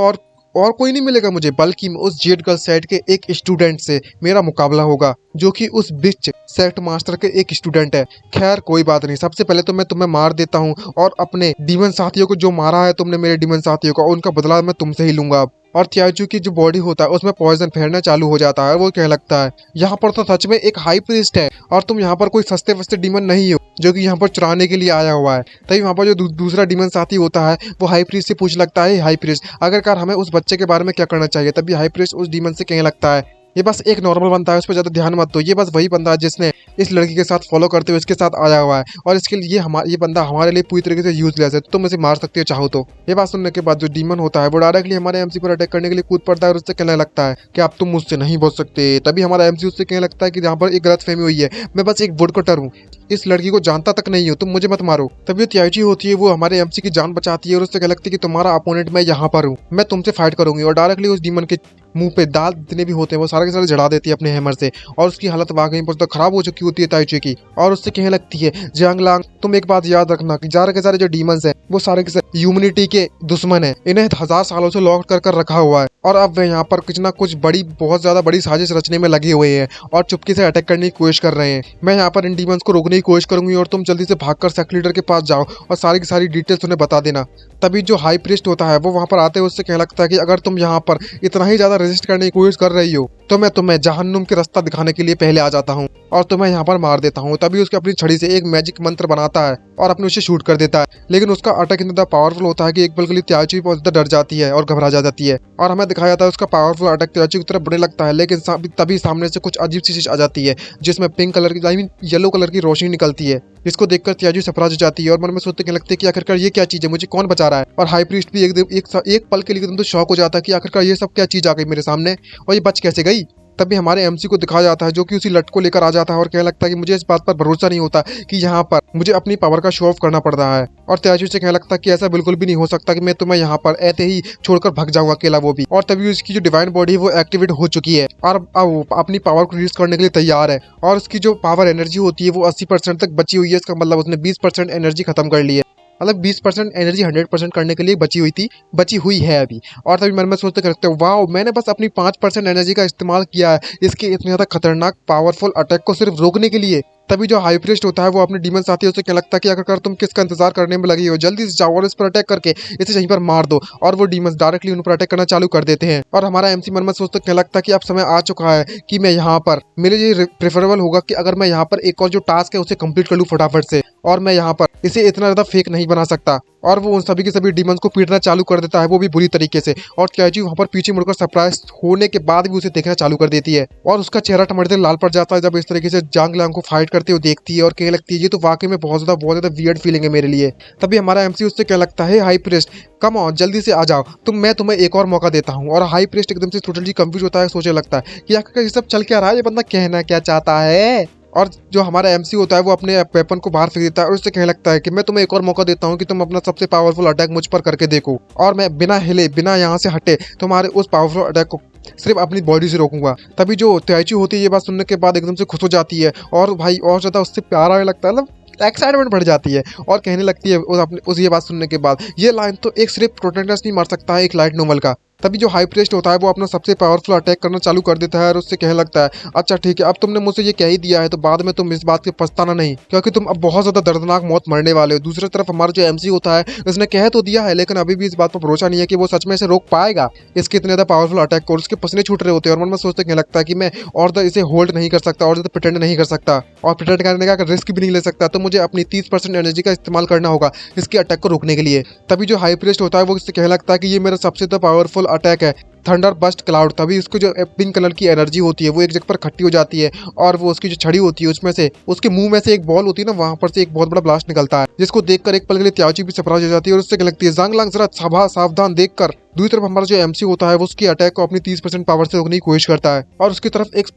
A: और कोई नहीं मिलेगा मुझे, बल्कि उस जेड गर्ल सेट के एक स्टूडेंट से मेरा मुकाबला होगा, जो कि उस बिच सेट मास्टर के एक स्टूडेंट है। खैर कोई बात नहीं, सबसे पहले तो मैं तुम्हें मार देता हूँ, और अपने डीमन साथियों को जो मारा है तुमने, मेरे डीमन साथियों को, उनका बदला मैं तुमसे ही लूंगा। और त्याचू की जो बॉडी होता है उसमें पॉइजन फैलना चालू हो जाता है। वो कहने लगता है, यहाँ पर तो सच में एक हाई प्रीस्ट है, और तुम यहाँ पर कोई सस्ते वस्ते डीमन नहीं हो जो कि यहाँ पर चुराने के लिए आया हुआ है। तभी वहाँ पर जो दूसरा डीमन साथी होता है वो हाई प्रीस्ट से पूछ लगता है, हाई प्रीस्ट आखिरकार हमें उस बच्चे के बारे में क्या करना चाहिए। तभी हाई प्रीस्ट उस डीमन से कहने लगता है, ये बस एक नॉर्मल बंदा है, उस पर ज्यादा ध्यान मत दो। ये बस वही बंदा है जिसने इस लड़की के साथ फॉलो करते हुए इसके साथ आया हुआ है, और इसके लिए ये बंदा हमारे लिए पूरी तरीके से यूजलेस है, तुम इसे मार सकते हो चाहो तो। ये बात सुनने के बाद जो डीमन होता है वो डायरेक्टली हमारे एमसी पर अटैक करने के लिए कूद पड़ता है, और उससे कहने लगता है कि अब तुम मुझसे नहीं बच सकते। तभी हमारा एमसी उससे कहने लगता है कि यहाँ पर एक गलतफहमी हुई है, मैं बस एक वुड कटर हूँ, इस लड़की को जानता तक नहीं हो, तुम मुझे मत मारो। तभी त्याची होती है वो हमारे एमसी की जान बचाती है, और उससे कहने लगती है कि तुम्हारा अपोनेंट मैं यहाँ पर हूँ, मैं तुमसे फाइट करूंगी। और डायरेक्टली उस डीमन के मुंह पे दाल जितने भी होते हैं वो सारे के सारे जड़ा देती है अपने हैमर से, और उसकी हालत वाकई बहुत खराब हो चुकी होती है त्याची की। और उससे कहने लगती है, जियांगलांग तुम एक बात याद रखना कि सारे के सारे जो डीमंस हैं वो सारे के सारे ह्यूमैनिटी के दुश्मन है, इन्हें 1000 सालों से लॉक कर रखा हुआ है, और अब वे यहाँ पर कुछ ना कुछ बहुत ज्यादा बड़ी साजिश रचने में लगे हुए हैं और चुपके से अटैक करने की कोशिश कर रहे हैं। मैं यहाँ पर इन डीमंस को रोकने की कोशिश करूंगी, और तुम जल्दी से भागकर सेक्ट लीडर के पास जाओ और सारी की सारी डिटेल्स उन्हें बता देना। तभी जो हाई प्रीस्ट होता है वो वहां पर आते हुए उससे कहने लगता है कि अगर तुम यहाँ पर इतना ही ज्यादा रेजिस्ट करने की कोशिश कर रही हो तो मैं तुम्हें जहन्नुम के रास्ता दिखाने के लिए पहले आ जाता हूँ और तुम्हें यहाँ पर मार देता हूँ। तभी उसके अपनी छड़ी से एक मैजिक मंत्र बनाता है और अपने उसे शूट कर देता है, लेकिन उसका अटैक इतना पावरफुल होता है कि एक पल के लिए त्याची बहुत ज्यादा डर जाती है और घबरा जाती है, और हमें दिखाया जाता है उसका पावरफुल अटैक त्याची की तरफ बढ़ने लगता है। लेकिन तभी सामने से कुछ अजीब सी चीज आ जाती है जिसमें पिंक कलर की, आई मीन येलो कलर की रोशनी निकलती है, जिसको देखकर त्याची सरप्राइज हो जाती है और मन में सोचते लगते हैं कि आखिरकार ये क्या चीज है, मुझे कौन बचा रहा है। और हाई प्रीस्ट भी एक पल के लिए एकदम तो शॉक हो जाता है कि आखिरकार ये सब क्या चीज आ गई मेरे सामने और ये बच कैसे गई। तभी हमारे एमसी को दिखाया जाता है, जो कि उसी लट को लेकर आ जाता है और कहने लगता है कि मुझे इस बात पर भरोसा नहीं होता कि यहाँ पर मुझे अपनी पावर का शो ऑफ करना पड़ रहा है। और त्याजू से कहने लगता है कि ऐसा बिल्कुल भी नहीं हो सकता कि मैं तुम्हें यहाँ पर ऐसे ही छोड़कर भाग जाऊंगा अकेला, वो भी। और तभी उसकी जो डिवाइन बॉडी है वो एक्टिवेट हो चुकी है और अब वो अपनी पावर को रिलीज करने के लिए तैयार है। और उसकी जो पावर एनर्जी होती है वो 80% तक बची हुई है। इसका मतलब उसने 20% एनर्जी खत्म कर ली है। मतलब 20% एनर्जी 100% करने के लिए बची हुई है अभी। और तभी मन में सोचते करते वाह, मैंने बस अपनी 5% एनर्जी का इस्तेमाल किया है इसके इतने ज्यादा खतरनाक पावरफुल अटैक को सिर्फ रोकने के लिए। तभी जो हाई प्रीस्ट होता है वो अपने डीमन साथी से क्या लगता है कि अगर तुम किसका इंतजार करने में लगी हो, जल्दी से जाओ और इस पर अटैक करके इसे यहीं पर मार दो। और वो डीमंस डायरेक्टली उन पर अटैक करना चालू कर देते हैं। और हमारा एमसी मन में सोचते क्या लगता है कि अब समय आ चुका है कि मैं यहाँ पर, मेरे लिए प्रेफरेबल होगा कि अगर मैं यहाँ पर एक और जो टास्क है उसे कंप्लीट कर लूँ फटाफट से, और मैं यहाँ पर इसे इतना ज्यादा फेक नहीं बना सकता। और वो उन सभी के सभी डीमंस को पीटना चालू कर देता है, वो भी बुरी तरीके से। और त्याजी वहाँ पर पीछे मुड़कर सरप्राइज होने के बाद भी उसे देखना चालू कर देती है और उसका चेहरा टमाटर लाल पड़ जाता है जब इस तरीके से जांग लांग को फाइट करते हुए देखती है। और कहने लगती है ये तो वाकई में बहुत ज्यादा वियर्ड फीलिंग है मेरे लिए। तभी हमारा एमसी उससे क्या लगता है, हाई प्रीस्ट कम ऑन जल्दी से आ जाओ मैं तुम्हें एक और मौका देता हूँ। और हाई प्रीस्ट एकदम से टोटली कंफ्यूज होता है, सोचने लगता है कि आखिर ये सब चल क्या रहा है, ये बंदा कहना क्या चाहता है। और जो हमारा एमसी होता है वो अपने वेपन को बाहर फेंक देता है और उससे कहने लगता है कि मैं तुम्हें एक और मौका देता हूँ कि तुम अपना सबसे पावरफुल अटैक मुझ पर करके देखो, और मैं बिना हिले बिना यहाँ से हटे तुम्हारे उस पावरफुल अटैक को सिर्फ अपनी बॉडी से रोकूंगा। तभी जो त्याची होती है ये बात सुनने के बाद एकदम से खुश हो जाती है और भाई और ज्यादा उससे प्यार आने लगता है, मतलब एक्साइटमेंट बढ़ जाती है। और कहने लगती है उस ये बात सुनने के बाद, ये लाइन तो एक सिर्फ प्रोटेक्टर्स नहीं मार सकता है, एक लाइट नोबल का। तभी जो हाई प्रीस्ट होता है वो अपना सबसे पावरफुल अटैक करना चालू कर देता है और उससे कहने लगता है अच्छा ठीक है, अब तुमने मुझसे ये कह ही दिया है तो बाद में तुम इस बात के पछताना नहीं, क्योंकि तुम अब बहुत ज्यादा दर्दनाक मौत मरने वाले हो। दूसरी तरफ हमारा जो एमसी होता है उसने कह तो दिया है लेकिन अभी भी इस बात पर भरोसा नहीं है कि वो सच में इसे रोक पाएगा, इसके इतने ज्यादा पावरफुल अटैक को। उसके पसीने छूट रहे होते हैं और मन में सोचते कहने लगता है कि मैं और इसे होल्ड नहीं कर सकता और ज्यादा प्रिटेंड नहीं कर सकता और प्रिटेंड करने का रिस्क भी नहीं ले सकता, तो मुझे अपनी 30% एनर्जी का इस्तेमाल करना होगा इसके अटैक को रोकने के लिए। तभी जो हाई प्रीस्ट होता है वो इससे कहने लगता है कि ये मेरा सबसे ज्यादा पावरफुल अटैक है, थंडर बस्ट क्लाउड। तभी उसको जो पिंक कलर की एनर्जी होती है वो एक जगह पर इकट्ठी हो जाती है और वो उसकी जो छड़ी होती है उसमें से उसके मुंह में से एक बॉल होती है ना, वहां पर से एक बहुत बड़ा ब्लास्ट निकलता है, जिसको देखकर एक पल के लिए त्याची भी सरप्राइज हो जाती है और उससे लगती है जांग लांग जरा सावधान देखकर। दूसरी तरफ हमारा जो एमसी होता है वो उसके अटैक को अपनी 30% पावर से रोकने की कोशिश करता है और उसकी तरफ एक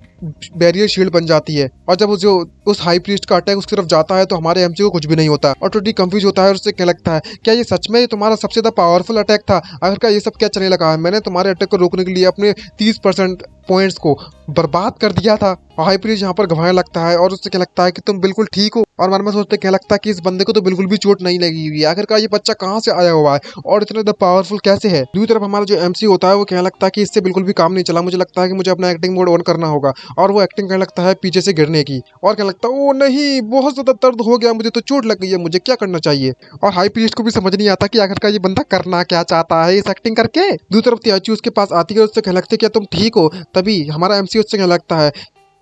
A: बैरियर शील्ड बन जाती है। और जब उस हाई प्रीस्ट का अटैक उसकी तरफ जाता है तो हमारे एमसी को कुछ भी नहीं होता और टोटली कंफ्यूज होता है और उससे क्या लगता है क्या ये सच में तुम्हारा सबसे ज्यादा पावरफुल अटैक था, आखिरकार ये सब क्या चलने लगा है, मैंने तुम्हारे अटैक को रोकने के लिए अपने 30% पॉइंट्स को बर्बाद कर दिया था। हाई प्रीस्ट यहाँ पर घबराने लगता है और उससे क्या लगता है कि तुम बिल्कुल ठीक हो और मन में सोचते क्या लगता है कि इस बंदे को तो बिल्कुल भी चोट नहीं लगी हुई है, आखिरकार ये बच्चा कहाँ से आया हुआ है और इतना ज्यादा पावरफुल कैसे है। दूसरी तरफ हमारा जो एमसी होता है वो कहने लगता है कि इससे बिल्कुल भी काम नहीं चला, मुझे लगता है कि मुझे अपना एक्टिंग मोड ऑन करना होगा। और वो एक्टिंग करने लगता है पीछे से गिरने की और कहने लगता है ओ नहीं बहुत ज्यादा दर्द हो गया, मुझे तो चोट लग गई है, मुझे क्या करना चाहिए। और हाई प्रीस्ट को भी समझ नहीं आता कि आखिरकार ये बंदा करना क्या चाहता है इस एक्टिंग करके। दूसरी तरफ त्याची उसके पास आती है और उससे कहने लगती है क्या तुम ठीक हो। तभी हमारा एमसी उससे कहने लगता है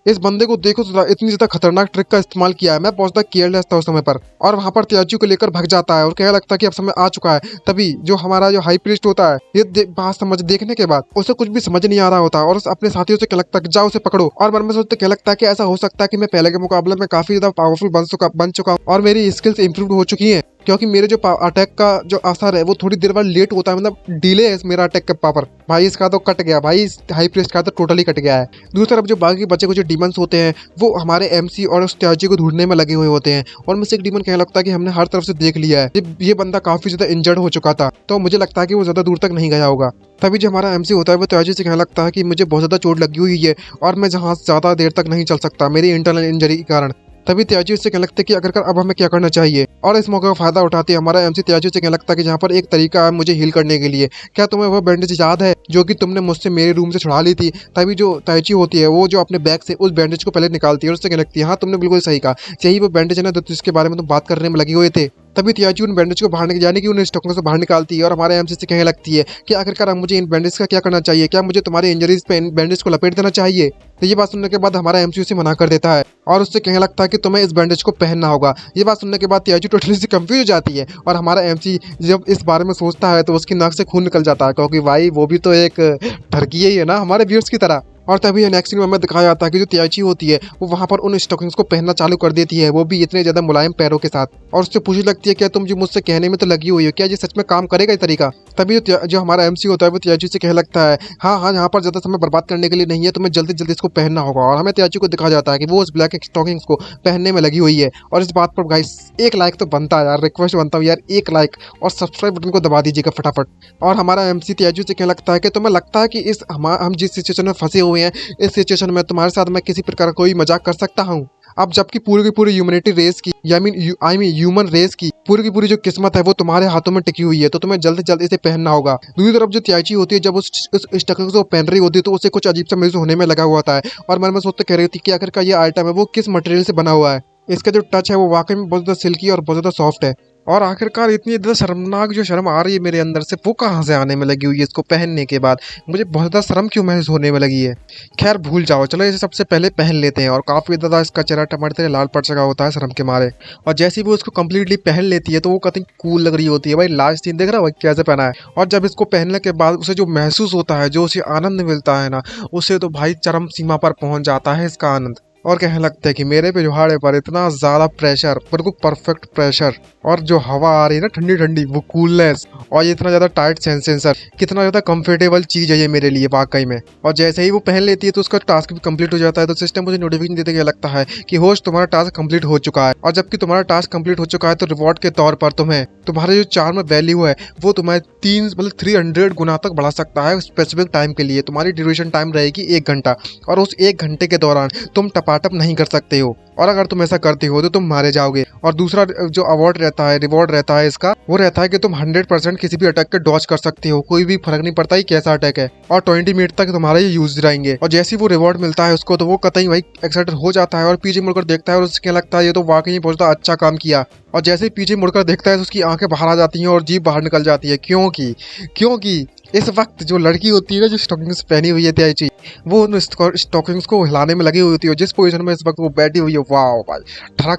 A: इस बंदे को देखो इतनी ज्यादा खतरनाक ट्रिक का इस्तेमाल किया है, मैं बहुत ज्यादा केयरलेस था उस समय पर। और वहां पर त्याची को लेकर भाग जाता है और कहने लगता है कि अब समय आ चुका है। तभी जो हमारा जो हाई प्रीस्ट होता है ये बात देखने के बाद उसे कुछ भी समझ नहीं आ रहा होता और उस अपने साथियों से क्या लगता है कि जाओ उसे पकड़ो। और मन में सोचते क्या लगता है कि ऐसा हो सकता है कि मैं पहले के मुकाबले में काफी ज्यादा पावरफुल बन चुका हूँ और मेरी स्किल्स इंप्रूव हो चुकी है, क्योंकि मेरे जो अटैक का जो असर है वो थोड़ी देर बाद लेट होता है, मतलब डिले है मेरा अटैक का पावर। भाई इसका तो कट गया, भाई इस हाई प्रीस्ट का तो टोटली कट गया है। दूसरी तरफ जो बाकी बचे कुछ डीमंस होते हैं वो हमारे एमसी और उस त्याजी को ढूंढने में लगे हुए होते हैं और मुझसे एक डीमन कहने लगता है कि हमने हर तरफ से देख लिया है, ये बंदा काफी ज्यादा इंजर्ड हो चुका था, तो मुझे लगता है कि वो ज्यादा दूर तक नहीं गया होगा। तभी जो हमारा एमसी होता है वो त्याजी से कहने लगता है कि मुझे बहुत ज्यादा चोट लगी हुई है और मैं जहाँ ज्यादा देर तक नहीं चल सकता मेरी इंटरनल इंजरी के कारण। तभी त्याजी उससे कहने लगता है कि अगर अब हमें क्या करना चाहिए। और इस मौके का फायदा उठाते हमारा एमसी त्याजी से कहने लगता है कि यहाँ पर एक तरीका है मुझे हील करने के लिए, क्या तुम्हें वो बैंडेज याद है जो कि तुमने मुझसे मेरे रूम से छुड़ा ली थी। तभी जो त्याची होती है वो जो अपने बैग से उस बैंडेज को पहले निकालती है और उससे कहने लगती है हाँ तुमने बिल्कुल सही कहा, यही वो बैंडेज है ना जिसके बारे में तुम बात करने में लगे हुए थे। तभी त्याची उन बैंडेज को बाहर यानी कि उन स्टॉकों से बाहर निकालती है और हमारे एमसी से कहने लगती है कि आखिरकार मुझे इन बैंडेज का क्या करना चाहिए, क्या मुझे तुम्हारी इंजरीज पे इन बैंडेज को लपेट देना चाहिए। तो ये बात सुनने के बाद हमारा एमसी उसे मना कर देता है और उससे कहने लगता है कि तुम्हें इस बैंडेज को पहनना होगा। ये बात सुनने के बाद त्याची टोटली से कंफ्यूज हो जाती है और हमारा एमसी जब इस बारे में सोचता है तो उसकी नाक से खून निकल जाता है, क्योंकि भाई वो भी तो एक ठरकी ही है ना हमारे व्यूअर्स की तरह। और तभी नेक्स्ट सीन में हमें दिखाया जाता है कि जो त्याची होती है वो वहाँ पर उन स्टॉकिंग्स को पहनना चालू कर देती है, वो भी इतने ज़्यादा मुलायम पैरों के साथ। और उससे पूछने लगती है क्या तुम जो मुझसे कहने में तो लगी हुई हो, क्या ये सच में काम करेगा ये तरीका? तभी जो हमारा एमसी होता है वो त्याची से कहने लगता है हाँ हाँ, यहाँ पर ज़्यादा समय बर्बाद करने के लिए नहीं है, तुम्हें जल्दी जल्दी इसको पहनना होगा। और हमें त्याची को दिखाया जाता है कि वो उस ब्लैक स्टॉकिंग्स को पहनने में लगी हुई है। और इस बात पर गाइस एक लाइक तो बनता है यार, रिक्वेस्ट बनता हूँ यार, एक लाइक और सब्सक्राइब बटन को दबा दीजिएगा फटाफट। और हमारा एमसी त्याची से कहने लगता है कि तुम्हें लगता है कि हम जिस सिचुएशन में फंसे हुए हैं, इस सिचुएशन में तुम्हारे साथ मैं किसी प्रकार का कोई मजाक कर सकता हूँ? अब जबकि पूरी की पूरी ह्यूमैनिटी रेस की आई मीन ह्यूमन रेस की पूरी जो किस्मत है वो तुम्हारे हाथों में टिकी हुई है, तो तुम्हें जल्द से जल्द इसे पहनना होगा। दूसरी तरफ जो त्याची होती है जब उस स्टकिंग्स को पहन रही होती है तो उसे कुछ अजीब सा महसूस होने में लगा हुआ होता है। और मन में सोचते कह रही थी कि आखिर का ये आइटम है वो किस मटेरियल से बना हुआ है, इसका जो टच है वो वाकई में बहुत ज़्यादा सिल्की और बहुत ज़्यादा सॉफ्ट है। और आखिरकार इतनी ज़्यादा शर्मनाक जो शर्म आ रही है मेरे अंदर से वो कहाँ से आने में लगी हुई है इसको पहनने के बाद, मुझे बहुत ज़्यादा शर्म क्यों महसूस होने में लगी है। खैर भूल जाओ, चलो इसे सबसे पहले पहन लेते हैं। और काफ़ी ज़्यादा इसका चेहरा टमाटर लाल पड़ चुका होता है शर्म के मारे। और जैसे ही वो इसको कम्प्लीटली पहन लेती है तो वो कतई कूल लग रही होती है। भाई लास्ट सीन देख रहा है कैसे पहना है। और जब इसको पहनने के बाद उसे जो महसूस होता है, जो उसे आनंद मिलता है ना, उसे तो भाई चरम सीमा पर पहुंच जाता है इसका आनंद। और कहने लगता है कि मेरे पे जोहाड़े पर इतना ज़्यादा प्रेशर, बिल्कुल परफेक्ट प्रेशर, और जो हवा आ रही है ना ठंडी ठंडी वो कूलनेस, और ये इतना ज़्यादा टाइट सेंसर, कितना ज़्यादा कंफर्टेबल चीज़ है ये मेरे लिए वाकई में। और जैसे ही वो पहन लेती है तो उसका टास्क भी कंप्लीट हो जाता है। तो सिस्टम मुझे नोटिफिकेशन देते हुए लगता है कि होस्ट तुम्हारा टास्क कंप्लीट हो चुका है। और जबकि तुम्हारा टास्क कंप्लीट हो चुका है तो रिवॉर्ड के तौर पर तुम्हें तुम्हारे जो चार्म वैल्यू है वो तुम्हें 300 गुना तक बढ़ा सकता है स्पेसिफिक टाइम के लिए। तुम्हारी ड्यूरेशन टाइम रहेगी 1 घंटा, और उस 1 घंटे के दौरान तुम टपाटप नहीं कर सकते हो, और अगर तुम ऐसा करते हो तो तुम मारे जाओगे। और दूसरा जो अवार्ड रहता है, रिवॉर्ड रहता है इसका, वो रहता है कि तुम 100% किसी भी अटैक के डॉज कर सकते हो, कोई भी फर्क नहीं पड़ता ही कैसा अटैक है, और 20 मिनट तक तुम्हारा ये यूज रहेंगे। और जैसे ही वो रिवॉर्ड मिलता है उसको तो वो कतई भाई एक्साइटेड हो जाता है और पीछे मुड़कर देखता है और उसके लगता है ये तो वाकई बहुत अच्छा काम किया। और जैसे ही पीछे मुड़कर देखता है तो उसकी आंखें बाहर आ जाती हैं और जीभ बाहर निकल जाती है। क्योंकि इस वक्त जो लड़की होती है ना, जो स्टॉकिंग्स पहनी हुई है त्याची, वो उन स्टॉकिंग्स को हिलाने में लगी हुई होती है। जिस पोजीशन में इस वक्त वो बैठी हुई है, वाह भाई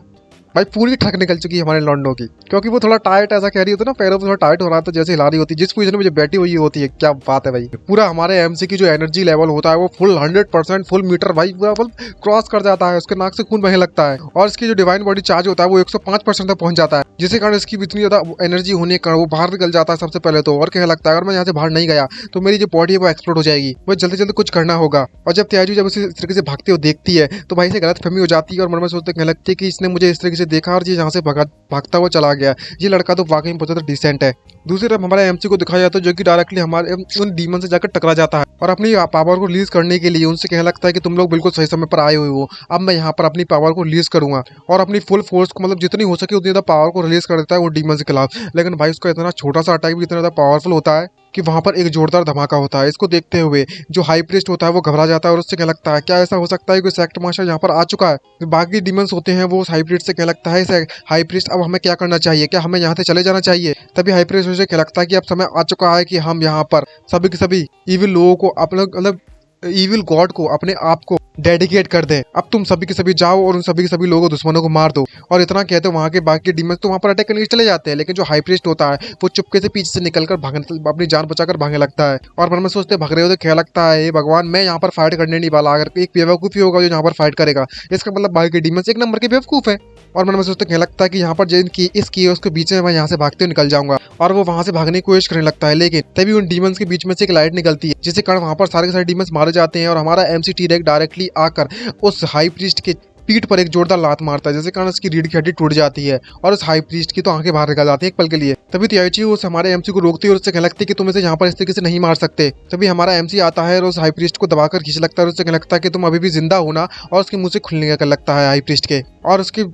A: भाई पूरी ठक निकल चुकी है हमारे लॉन्डो की, क्योंकि वो थोड़ा टाइट ऐसा कह रही होती है ना, पैरों पे थोड़ा टाइट हो रहा था जैसे हिला रही होती है। जिस पोजीशन में जो बैठी हुई होती है, क्या बात है भाई। पूरा हमारे एमसी की जो एनर्जी लेवल होता है वो फुल 100% फुल मीटर भाई क्रॉस कर जाता है, उसके नाक से खून बहने लगता है। और इसकी जो डिवाइन बॉडी चार्ज होता है वो 105% तक पहुंच जाता है, जिसके कारण इसकी इतनी ज्यादा एनर्जी होने के कारण वो बाहर निकल जाता है सबसे पहले तो। और कहने लगता है अगर मैं यहाँ से बाहर नहीं गया तो मेरी जो बॉडी है वो एक्सप्लोड हो जाएगी, वो जल्दी जल्दी कुछ करना होगा। और जब त्याजू जब इस तरीके से भागते हुए देखती है तो भाई से गलतफहमी हो जाती है और मन में सोचते कहने लगती है कि इसने मुझे इस तरीके से देखा और ये यहाँ से भागता हुआ चला गया, ये लड़का तो वाकई बहुत ज्यादा डिसेंट है। दूसरी तरफ हमारा एमसी को दिखाया जाता है जो कि डायरेक्टली हमारे उन डीमन से जाकर टकरा जाता है और अपनी पावर को रिलीज करने के लिए उनसे कहने लगता है कि तुम लोग बिल्कुल सही समय पर आए हुए हो, अब मैं यहाँ पर अपनी पावर को रिलीज करूंगा। और अपनी फुल फोर्स को मतलब जितनी हो सके उतनी ज्यादा पावर को रिलीज कर देता है वो डीमन के खिलाफ। लेकिन भाई उसका इतना छोटा सा अटैक भी इतना ज्यादा पावरफुल होता है कि वहां पर एक जोरदार धमाका होता है। इसको देखते हुए जो हाई प्रीस्ट होता है वो घबरा जाता है और उससे क्या लगता है क्या ऐसा हो सकता है कि सेक्ट मास्टर यहाँ पर आ चुका है। बाकी डीमंस होते हैं वो उस हाई प्रीस्ट से क्या लगता है हाई प्रीस्ट अब हमें क्या करना चाहिए, क्या हमें यहाँ से चले जाना चाहिए। तभी हाई प्रीस्ट से क्या लगता है कि अब समय आ चुका है कि हम यहाँ पर सभी के सभी इविल लोगों को अपने मतलब इविल गॉड को अपने आप को डेडिकेट कर दे। अब तुम सभी के सभी जाओ और उन सभी के सभी लोगों दुश्मनों को मार दो। और इतना कहते हैं वहां के बाकी डीमंस तो वहां पर अटैक करने के चले जाते हैं, लेकिन जो हाई प्रीस्ट होता है वो चुपके से पीछे से निकलकर भागने अपनी जान बचाकर भागने लगता है। और मन में सोचते भाग रहे हो तो क्या लगता है भगवान मैं यहाँ पर फाइट करने नहीं वाला, अगर एक बेवकूफ ही होगा जो यहाँ पर फाइट करेगा, इसका मतलब बाकी डीमंस एक नंबर के बेवकूफ है। और मन में सोचते क्या लगता है कि यहाँ पर जिनकी इस कियोस्क के बीच में मैं यहाँ से भागते हुए निकल जाऊंगा। और वो वहां से भागने की कोशिश करने लगता है, लेकिन तभी उन डीमंस के बीच में से एक लाइट निकलती है जिसके कारण वहां पर सारे के सारे डीमंस मारे जाते हैं। और हमारा एमसी टी-रेक्स डायरेक्टली आकर उस हाई प्रीस्ट के पीठ पर एक जोरदार लात मारता है, जिसके कारण उसकी रीढ़ की हड्डी टूट जाती है और उस हाई प्रीस्ट की तो आंखें बाहर निकल जाती है एक पल के लिए। तभी त्याची उस हमारे एमसी को रोकती है और उससे कहने लगती है कि तुम इसे यहाँ पर इस तरीके से नहीं मार सकते। तभी हमारा एमसी आता है और उस हाई प्रीस्ट को दबाकर खींच लगता है और उससे कहने लगता है कि तुम अभी भी जिंदा हो ना, और उसके मुंह से खुलने का लगता है हाई प्रीस्ट के, और उसकी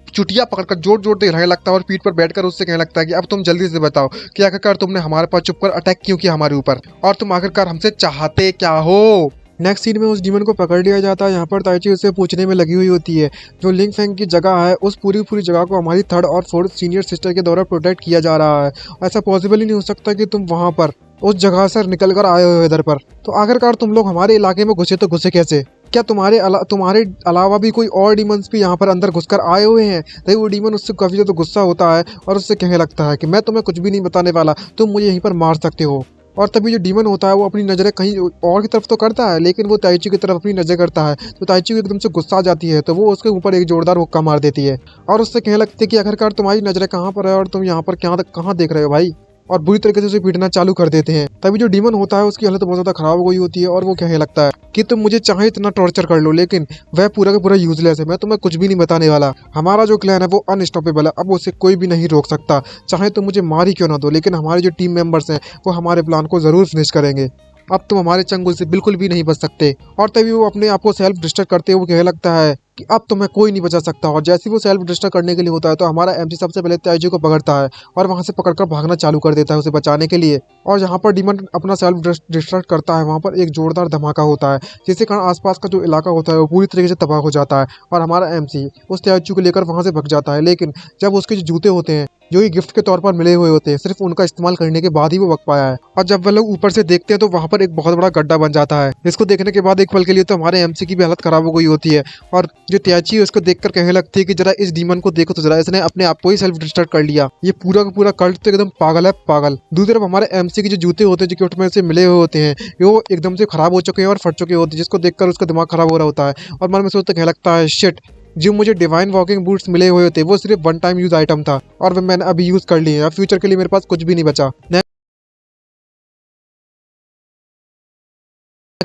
A: चुटिया पकड़कर जोर जोर से हिलाने लगता है और पीठ पर बैठकर उससे कहने लगता है कि अब तुम जल्दी से बताओ कि आखिरकार तुमने हमारे पास चुपकर अटैक क्यों किया हमारे ऊपर, और तुम आखिरकार हमसे चाहते क्या हो। नेक्स्ट सीन में उस डीमन को पकड़ लिया जाता है। यहाँ पर ताइची उससे पूछने में लगी हुई होती है जो लिंग फेंग की जगह है, उस पूरी जगह को हमारी 3rd और 4th सीनियर सिस्टर के द्वारा प्रोटेक्ट किया जा रहा है। ऐसा पॉसिबल ही नहीं हो सकता कि तुम वहाँ पर उस जगह से निकल कर आए हो इधर पर, तो आखिरकार तुम लोग हमारे इलाके में घुसे तो घुसे कैसे? क्या तुम्हारे अलावा भी कोई और डीमंस भी यहाँ पर अंदर घुसकर आए हुए हैं? तभी वो डीमन उससे काफी ज्यादा गुस्सा होता है और उससे कहने लगता है कि मैं तुम्हें कुछ भी नहीं बताने वाला, तुम मुझे यहीं पर मार सकते हो। और तभी जो डीमन होता है वो अपनी नजरें कहीं और की तरफ तो करता है, लेकिन वो ताइची की तरफ अपनी नजर करता है तो ताइची एकदम से गुस्सा आ जाती है। तो वो उसके ऊपर एक जोरदार हुक्का मार देती है और उससे कहने लगती है कि आखिरकार तुम्हारी नजरें कहाँ पर है और तुम यहाँ पर कहाँ देख रहे हो भाई, और बुरी तरीके से उसे पीटना चालू कर देते हैं। तभी जो डीमन होता है उसकी हालत बहुत ज्यादा खराब हो गई होती है और वो कहने लगता है कि तुम मुझे चाहे इतना टॉर्चर कर लो, लेकिन वह पूरा का पूरा यूजलेस है, मैं तुम्हें कुछ भी नहीं बताने वाला। हमारा जो क्लैन है वो अनस्टॉपेबल है, अब उसे कोई भी नहीं रोक सकता, चाहे तुम मुझे मार ही क्यों ना दो, लेकिन हमारे जो टीम मेंबर्स हैं वो हमारे प्लान को जरूर फिनिश करेंगे। अब तुम हमारे चंगुल से बिल्कुल भी नहीं बच सकते। और तभी वो अपने आप को सेल्फ डिस्ट्रक्ट करते हुए कहने लगता है कि अब तुम्हें कोई नहीं बचा सकता। और जैसे ही वो सेल्फ डिस्ट्रक्ट करने के लिए होता है तो हमारा एमसी सबसे पहले ताइची को पकड़ता है और वहां से पकड़कर भागना चालू कर देता है उसे बचाने के लिए। और जहां पर डीमन अपना सेल्फ डिस्ट्रक्ट करता है वहां पर एक जोरदार धमाका होता है, जिसके कारण आसपास का जो इलाका होता है वो पूरी तरीके से तबाह हो जाता है और हमारा एमसी उस ताइची को लेकर वहां से भग जाता है। लेकिन जब उसके जो जूते होते हैं जो ये गिफ्ट के तौर पर मिले हुए होते हैं, सिर्फ उनका इस्तेमाल करने के बाद ही वो बच पाया है। और जब वह लोग ऊपर से देखते हैं तो वहां पर एक बहुत बड़ा गड्ढा बन जाता है। इसको देखने के बाद एक पल के लिए तो हमारे एमसी की भी हालत खराब हो गई होती है और जो त्याची है उसको देखकर कहने लगती है कि जरा इस डीमन को देखो तो जरा, इसने अपने आप को ही सेल्फ डिस्ट्रक्ट कर लिया, ये पूरा का पूरा कल्ट तो एकदम पागल है पागल। दूसरी तरफ हमारे एमसी के जो जूते होते हैं जो गिफ्ट में से मिले हुए होते हैं वो एकदम से खराब हो चुके हैं और फट चुके होते हैं, जिसको देखकर उसका दिमाग खराब हो रहा होता है और मन में सोचते कहने लगता है शिट, जो मुझे डिवाइन वॉकिंग बूट्स मिले हुए थे वो सिर्फ वन टाइम यूज आइटम था और वह मैंने अभी यूज कर लिए हैं, फ्यूचर के लिए मेरे पास कुछ भी नहीं बचा। नेक्स्ट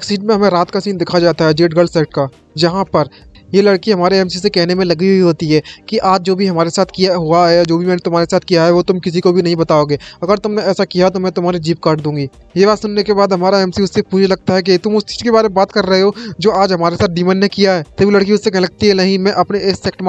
A: सीन में हमें रात का सीन दिखा जाता है जेड गर्ल सेट का, जहाँ पर ये लड़की हमारे एमसी से कहने में लगी हुई होती है कि आज जो भी हमारे साथ किया हुआ है, जो भी मैंने तुम्हारे साथ किया है वो तुम किसी को भी नहीं बताओगे, अगर तुमने ऐसा किया तो मैं तुम्हारी जीभ काट दूंगी। ये बात सुनने के बाद हमारा एमसी उससे पूछने लगता है कि तुम उस चीज के बारे में बात कर रहे हो जो आज हमारे साथ डीमन ने किया है। तभी लड़की उससे कहने लगती है नहीं, मैं अपने इस सेक्ट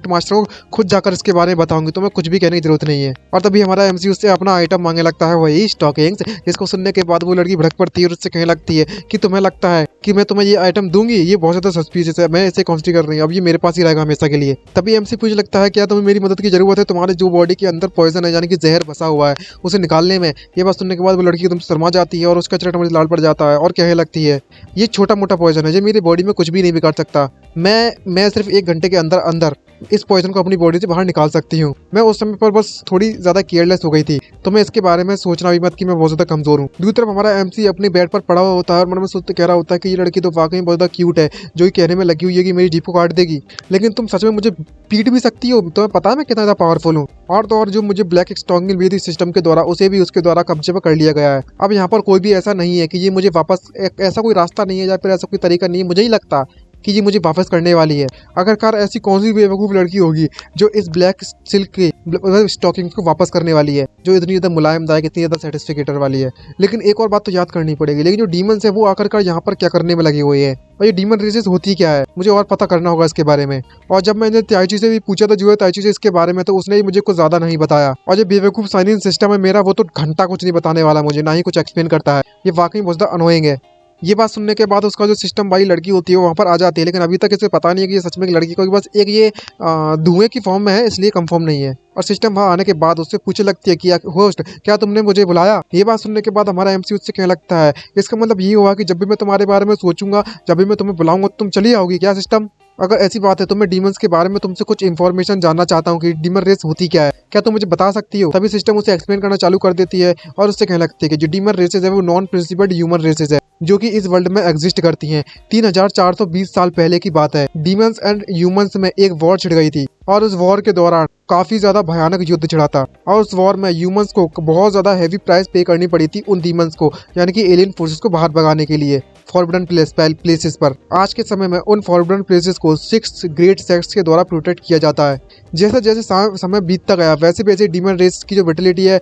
A: मास्टर को खुद जाकर इसके बारे में बताऊंगी, तुम्हें कुछ भी कहने की जरूरत नहीं है। और तभी हमारा एमसी उससे अपना आइटम मांगने लगता है, वही स्टॉकिंग्स। जिसको सुनने के बाद वो लड़की भड़क पड़ती है और उससे कहने लगती है कि तुम्हें लगता है कि मैं तुम्हें ये आइटम दूंगी, ये बहुत ज्यादा सस्पिशियस है, मैं इसे कंसीडर कर रही हूँ, अब ये मेरे पास ही रहेगा हमेशा के लिए। तभी एमसी पूछने लगता है क्या तुम्हें मेरी मदद की जरूरत है, तुम्हारे जो बॉडी के अंदर पॉइजन है यानी कि जहर बसा हुआ है उसे निकालने में। ये बात सुनने के बाद वो लड़की एकदम शर्मा जाती है और उसका चेहरा मुझे लाल पड़ जाता है और कहने लगती है ये छोटा मोटा पॉइजन है, ये मेरी बॉडी में कुछ भी नहीं बिगाड़ सकता, मैं सिर्फ 1 घंटे के अंदर अंदर इस पॉइजन को अपनी बॉडी से बाहर निकाल सकती हूँ। मैं उस समय पर बस थोड़ी ज्यादा केयरलेस हो गई थी, तो मैं इसके बारे में सोचना भी मत कि मैं बहुत ज्यादा कमजोर हूँ। दूसरी तरफ हमारा एमसी अपने बेड पर पड़ा हुआ होता है और मन में सोचते कह रहा होता है कि ये लड़की तो वाकई बहुत ज्यादा क्यूट है, जो ये कहने में लगी हुई है कि मेरी जीप को काट देगी, लेकिन तुम सच में मुझे पीट भी सकती हो, तुम्हें पता है मैं कितना ज्यादा पावरफुल हूँ। और तो और जो मुझे ब्लैक स्टॉकिंग मिली थी सिस्टम के द्वारा, उसे भी उसके द्वारा कब्जे पर कर लिया गया है। अब यहाँ पर कोई भी ऐसा नहीं है कि ये मुझे वापस, ऐसा कोई रास्ता नहीं है या फिर ऐसा कोई तरीका नहीं है, मुझे ही लगता कि ये मुझे वापस करने वाली है। आखिरकार ऐसी कौन सी बेवकूफ़ लड़की होगी जो इस ब्लैक सिल्क के स्टॉकिंग को वापस करने वाली है, जो इतनी ज़्यादा मुलायमदायक, इतनी ज़्यादा सेटिस्फिकेटर वाली है। लेकिन एक और बात तो याद करनी पड़ेगी, लेकिन जो डीमंस है वो आखिरकार यहाँ पर क्या करने में लगी हुई है और ये डीमन रेसेस होती क्या है, मुझे और पता करना होगा इसके बारे में। और जब मैंने ताइची से भी पूछा था, जो है ताइची से इसके बारे में, तो उसने भी मुझे कुछ ज़्यादा नहीं बताया। और जो बेवकूफ़ साइनिंग सिस्टम है मेरा, वो तो घंटा कुछ नहीं बताने वाला मुझे, ना ही कुछ एक्सप्लेन करता है। ये वाकई बहुत ज़्यादा अनोइंग है। ये बात सुनने के बाद उसका जो सिस्टम वाली लड़की होती है वहाँ पर आ जाती है, लेकिन अभी तक इसे पता नहीं है कि ये सच में एक लड़की को, बस एक ये धुएं की फॉर्म में है इसलिए कंफर्म नहीं है। और सिस्टम वहाँ आने के बाद उससे पूछने लगती है कि होस्ट क्या तुमने मुझे बुलाया। ये बात सुनने के बाद हमारा एमसी उससे कहने लगता है इसका मतलब ये हुआ कि जब भी मैं तुम्हारे बारे में सोचूंगा, जब भी मैं तुम्हें बुलाऊंगा तुम चली आओगी क्या सिस्टम। अगर ऐसी बात है तो मैं डीमंस के बारे में तुमसे कुछ इन्फॉर्मेशन जानना चाहता हूँ कि डीमन रेस होती क्या है, क्या तुम मुझे बता सकती हो। तभी सिस्टम उसे एक्सप्लेन करना चालू कर देती है और उससे कहने लगती है कि जो डीमन रेसेस है वो नॉन प्रिंसिपल्ड ह्यूमन रेसेस है जो कि इस वर्ल्ड में एग्जिस्ट करती हैं। 3420 साल पहले की बात है, डीमंस एंड ह्यूमंस में एक वॉर छिड़ गई थी और उस वॉर के दौरान काफी ज्यादा भयानक युद्ध छिड़ा था और उस वॉर में ह्यूमंस को बहुत ज्यादा हैवी प्राइस पे करनी पड़ी थी उन डीमंस को, यानी कि एलियन फोर्सेस को बाहर भगाने के लिए फॉरबिडन प्लेसेस पर। आज के समय में उन फॉरबिडन प्लेसेस को 6 ग्रेट सेक्ट्स के द्वारा प्रोटेक्ट किया जाता है। जैसे जैसे समय बीतता गया वैसे वैसे डीमन रेस की जो विटिलिटी है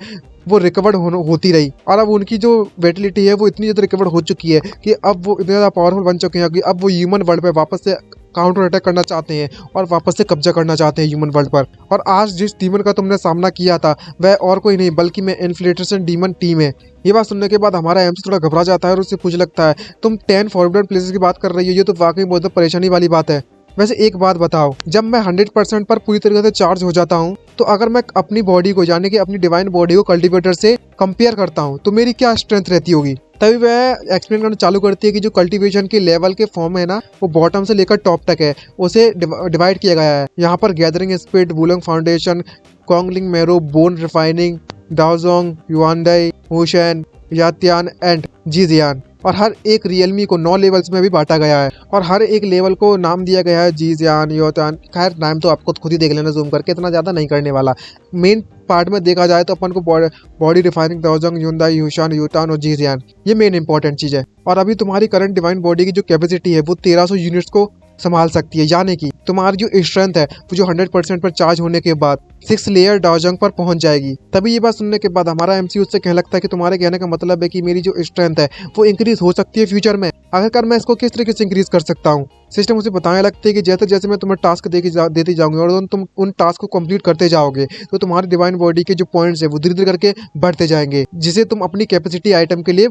A: वो रिकवर्ड होती रही और अब उनकी जो विटिलिटी है वो इतनी ज़्यादा रिकवर्ड हो चुकी है कि अब वो इतने ज़्यादा पावरफुल बन चुके हैं कि अब वो ह्यूमन वर्ल्ड पे वापस से काउंटर अटैक करना चाहते हैं और वापस से कब्जा करना चाहते हैं ह्यूमन वर्ल्ड पर। और आज जिस डीमन का तुमने सामना किया था वह और कोई नहीं बल्कि मैं इन्फिल्ट्रेशन डीमन टीम है। ये बात सुनने के बाद हमारा एमसी थोड़ा घबरा जाता है और उससे पूछने लगता है तुम 10 फॉरबिडन प्लेसेस की बात कर रही हो, ये तो वाकई बहुत परेशानी वाली बात है। वैसे एक बात बताओ, जब मैं 100% पर पूरी तरीके से चार्ज हो जाता हूँ तो अगर मैं अपनी बॉडी को यानी कि अपनी डिवाइन बॉडी को कल्टीवेटर से कंपेयर करता हूँ तो मेरी क्या स्ट्रेंथ रहती होगी। तभी वह एक्सप्लेन करना चालू करती है कि जो कल्टीवेशन के लेवल के फॉर्म है ना वो बॉटम से लेकर टॉप तक है, उसे डिवाइड किया गया है। यहाँ पर गैदरिंग स्पिरिट, वुलंग foundation, congealing marrow, bone refining, डाओजोंग, युआनडाई, हुशैन, यातियान एंड जीजियान। और हर एक रियलमी को 9 लेवल्स में भी बांटा गया है और हर एक लेवल को नाम दिया गया है जीजियान, योतान। खैर नाम तो आपको खुद ही देख लेना जूम करके, इतना ज़्यादा नहीं करने वाला। मेन पार्ट में देखा जाए तो अपन को बॉडी रिफाइनिंग दाओजंग, यूंदाई, यूशान, यूटान और जीजियान, ये मेन इंपॉर्टेंट चीज़ है। और अभी तुम्हारी करंट डिवाइन बॉडी की जो कैपेसिटी है वो 1300 यूनिट्स को संभाल सकती है, यानी कि तुम्हारी जो स्ट्रेंथ है वो जो 100% पर चार्ज होने के बाद 6 लेयर दाओजंग पर पहुंच जाएगी। तभी ये बात सुनने के बाद हमारा एमसी उससे कहने लगता है कि तुम्हारे कहने का मतलब है कि मेरी जो स्ट्रेंथ है वो इंक्रीज हो सकती है फ्यूचर में। आखिरकार मैं इसको किस तरीके से इंक्रीज कर सकता हूँ? सिस्टम उसे बताने लगती है कि जैसे जैसे मैं तुम्हें टास्क देती जाऊंगी और तुम उन टास्क को कंप्लीट करते जाओगे तो तुम्हारी डिवाइन बॉडी के जो पॉइंट्स है वो धीरे धीरे करके बढ़ते जाएंगे, जिसे तुम अपनी कैपेसिटी आइटम के लिए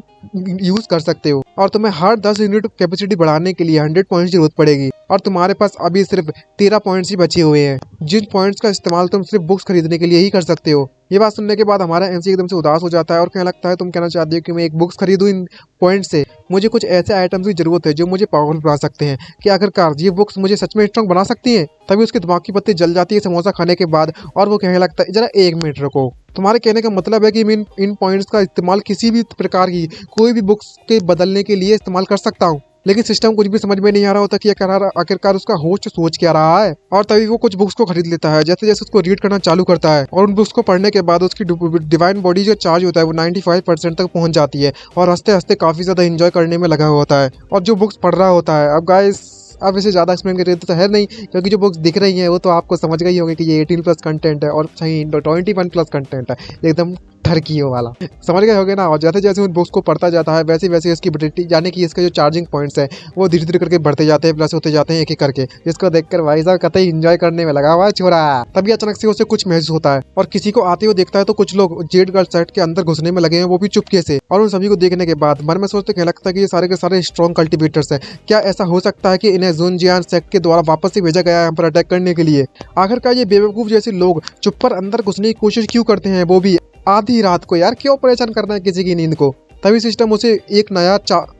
A: यूज कर सकते हो। और तुम्हें हर 10 यूनिट कैपेसिटी बढ़ाने के लिए 100 पॉइंट्स की जरूरत पड़ेगी और तुम्हारे पास अभी सिर्फ 13 पॉइंट्स ही बचे हुए हैं, जिन पॉइंट्स का इस्तेमाल तुम सिर्फ बुक्स खरीदने के लिए ही कर सकते हो। ये बात सुनने के बाद हमारा एमसी एकदम से उदास हो जाता है और कहने लगता है तुम कहना चाहती हो कि मैं एक बुक्स खरीदूं इन पॉइंट से? मुझे कुछ ऐसे आइटम्स की जरूरत है जो मुझे पावरफुल बना सकते हैं। कि आखिरकार ये बुक्स मुझे सच में स्ट्रॉन्ग बना सकती हैं? तभी उसके दिमाग की बत्ती जल जाती है समोसा खाने के बाद और वो कहने लगता है जरा 1 मिनट रुको, तुम्हारे कहने का मतलब है कि मैं इन पॉइंट्स का इस्तेमाल किसी भी प्रकार की कोई भी बुक्स के बदलने के लिए इस्तेमाल कर सकता हूँ? लेकिन सिस्टम कुछ भी समझ में नहीं आ रहा होता कि आखिरकार उसका होस्ट सोच क्या रहा है। और तभी वो कुछ बुक्स को खरीद लेता है। जैसे जैसे उसको रीड करना चालू करता है और उन बुक्स को पढ़ने के बाद उसकी डिवाइन बॉडी जो चार्ज होता है वो 95% तक पहुंच जाती है और हंसते हंसते काफी ज्यादा एंजॉय करने में लगा होता है और जो बुक्स पढ़ रहा होता है। अब गाइस अब इसे ज़्यादा एक्सप्लेन कर तो है नहीं, क्योंकि जो बुक्स दिख रही हैं वो तो आपको समझ गई होंगे कि ये 18+ कंटेंट है और सही 21+ कंटेंट है, एकदम ठरकियों वाला, समझ गए होगे ना। और जैसे जैसे उन बुक्स को पढ़ता जाता है वैसे वैसे इसकी बैटरी यानी कि इसके जो चार्जिंग पॉइंट्स है वो धीरे धीरे करके बढ़ते जाते हैं, प्लस होते जाते हैं एक एक करके, जिसको देखकर भाई साहब कतई एंजॉय करने में लगा हुआ है छोरा। तभी अचानक से उसे कुछ महसूस होता है और किसी को आते हुए देखता है तो कुछ लोग जेड गर्ल सेट के अंदर घुसने में लगे हैं, वो भी चुपके से। और उन सभी को देखने के बाद मन में सोचते कहने लगता है कि ये सारे के सारे स्ट्रॉन्ग कल्टिवेटर्स है। क्या ऐसा हो सकता है कि इन्हें ज़ुनजियान सेक्ट के द्वारा वापस से भेजा गया है हम पर अटैक करने के लिए? आखिरकार ये बेवकूफ जैसे लोग चुप पर अंदर घुसने की कोशिश क्यों करते हैं, वो भी आधी रात को? यार क्यों परेशान करना है किसी की नींद को? तभी सिस्टम उसे एक नया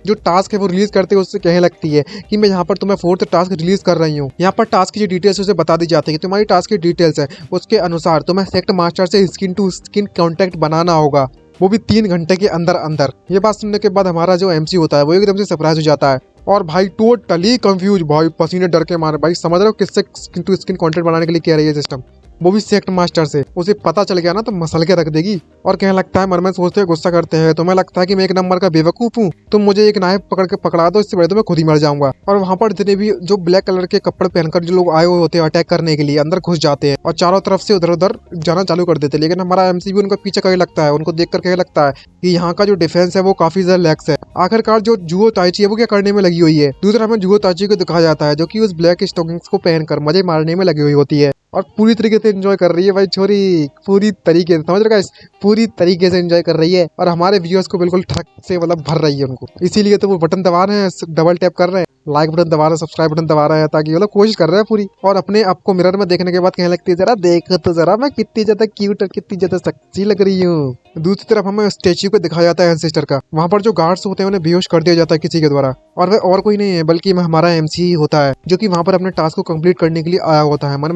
A: जो टास्क है वो रिलीज करते हुए उससे कहने लगती है कि मैं यहाँ पर तुम्हें 4th टास्क रिलीज कर रही हूँ। यहाँ पर टास्क की जो डिटेल्स उसे बता दी जाती है कि तुम्हारी टास्क की डिटेल्स है उसके अनुसार तुम्हें सेक्ट मास्टर से स्किन टू स्किन कॉन्टेक्ट बनाना होगा, वो भी 3 घंटे के अंदर अंदर। ये बात सुनने के बाद हमारा जो एमसी होता है वो एकदम से सरप्राइज हो जाता है और भाई टोटली कंफ्यूज, भाई पसीने डर के मारे। भाई समझ रहे हो किससे स्किन टू स्किन कॉन्टेक्ट बनाने के लिए कह रही है सिस्टम, वो भी सेक्ट मास्टर से। उसे पता चल गया ना तो मसल के रख देगी। और कहने लगता है मन में सोचते गुस्सा करते हैं तुम्हें लगता है कि मैं एक नंबर का बेवकूफ हूँ, तुम मुझे एक नाइफ पकड़ के पकड़ा दो, इससे बड़े तो मैं खुद ही मर जाऊंगा। और वहाँ पर जितने भी जो ब्लैक कलर के कपड़े पहनकर जो लोग आए हुए होते हैं अटैक करने के लिए अंदर घुस जाते हैं और चारों तरफ से उधर उधर जाना चालू कर देते हैं। लेकिन हमारा एमसी भी उनका पीछे करने लगता है, उनको देख कर कहने लगता है कि यहाँ का जो डिफेंस है वो काफी ज्यादा लैक्स है। आखिरकार जो जुओ ताइची है वो क्या करने में लगी हुई है? दूसरा हमें जुओ ताइची को दिखाया जाता है जो कि उस ब्लैक स्टॉकिंग्स को पहनकर मजे मारने में लगी हुई होती है और पूरी तरीके से एंजॉय कर रही है। भाई छोरी पूरी तरीके से, समझ रहे हो, पूरी तरीके से एंजॉय कर रही है और हमारे व्यूअर्स को बिल्कुल ठक से मतलब भर रही है उनको। इसीलिए तो वो बटन दबा रहे हैं, डबल टैप कर रहे हैं, लाइक बटन दबा रहे हैं, सब्सक्राइब बटन दबा रहे हैं, ताकि वो लोग कोशिश कर रहे हैं पूरी। और अपने आप को मिरर में देखने के बाद कहने लगती है जरा देखो तो जरा मैं कितनी ज्यादा क्यूट और कितनी ज्यादा सेक्सी लग रही हूँ। दूसरी तरफ हमें स्टेच्यू को दिखाया जाता है एंसेस्टर का। वहाँ पर जो गार्ड्स होते हैं उन्हें बेहोश कर दिया जाता है किसी के द्वारा और वह और कोई नहीं है बल्कि हमारा एमसी ही होता है जो कि वहाँ पर अपने टास्क को कंप्लीट करने के लिए आया होता है। मन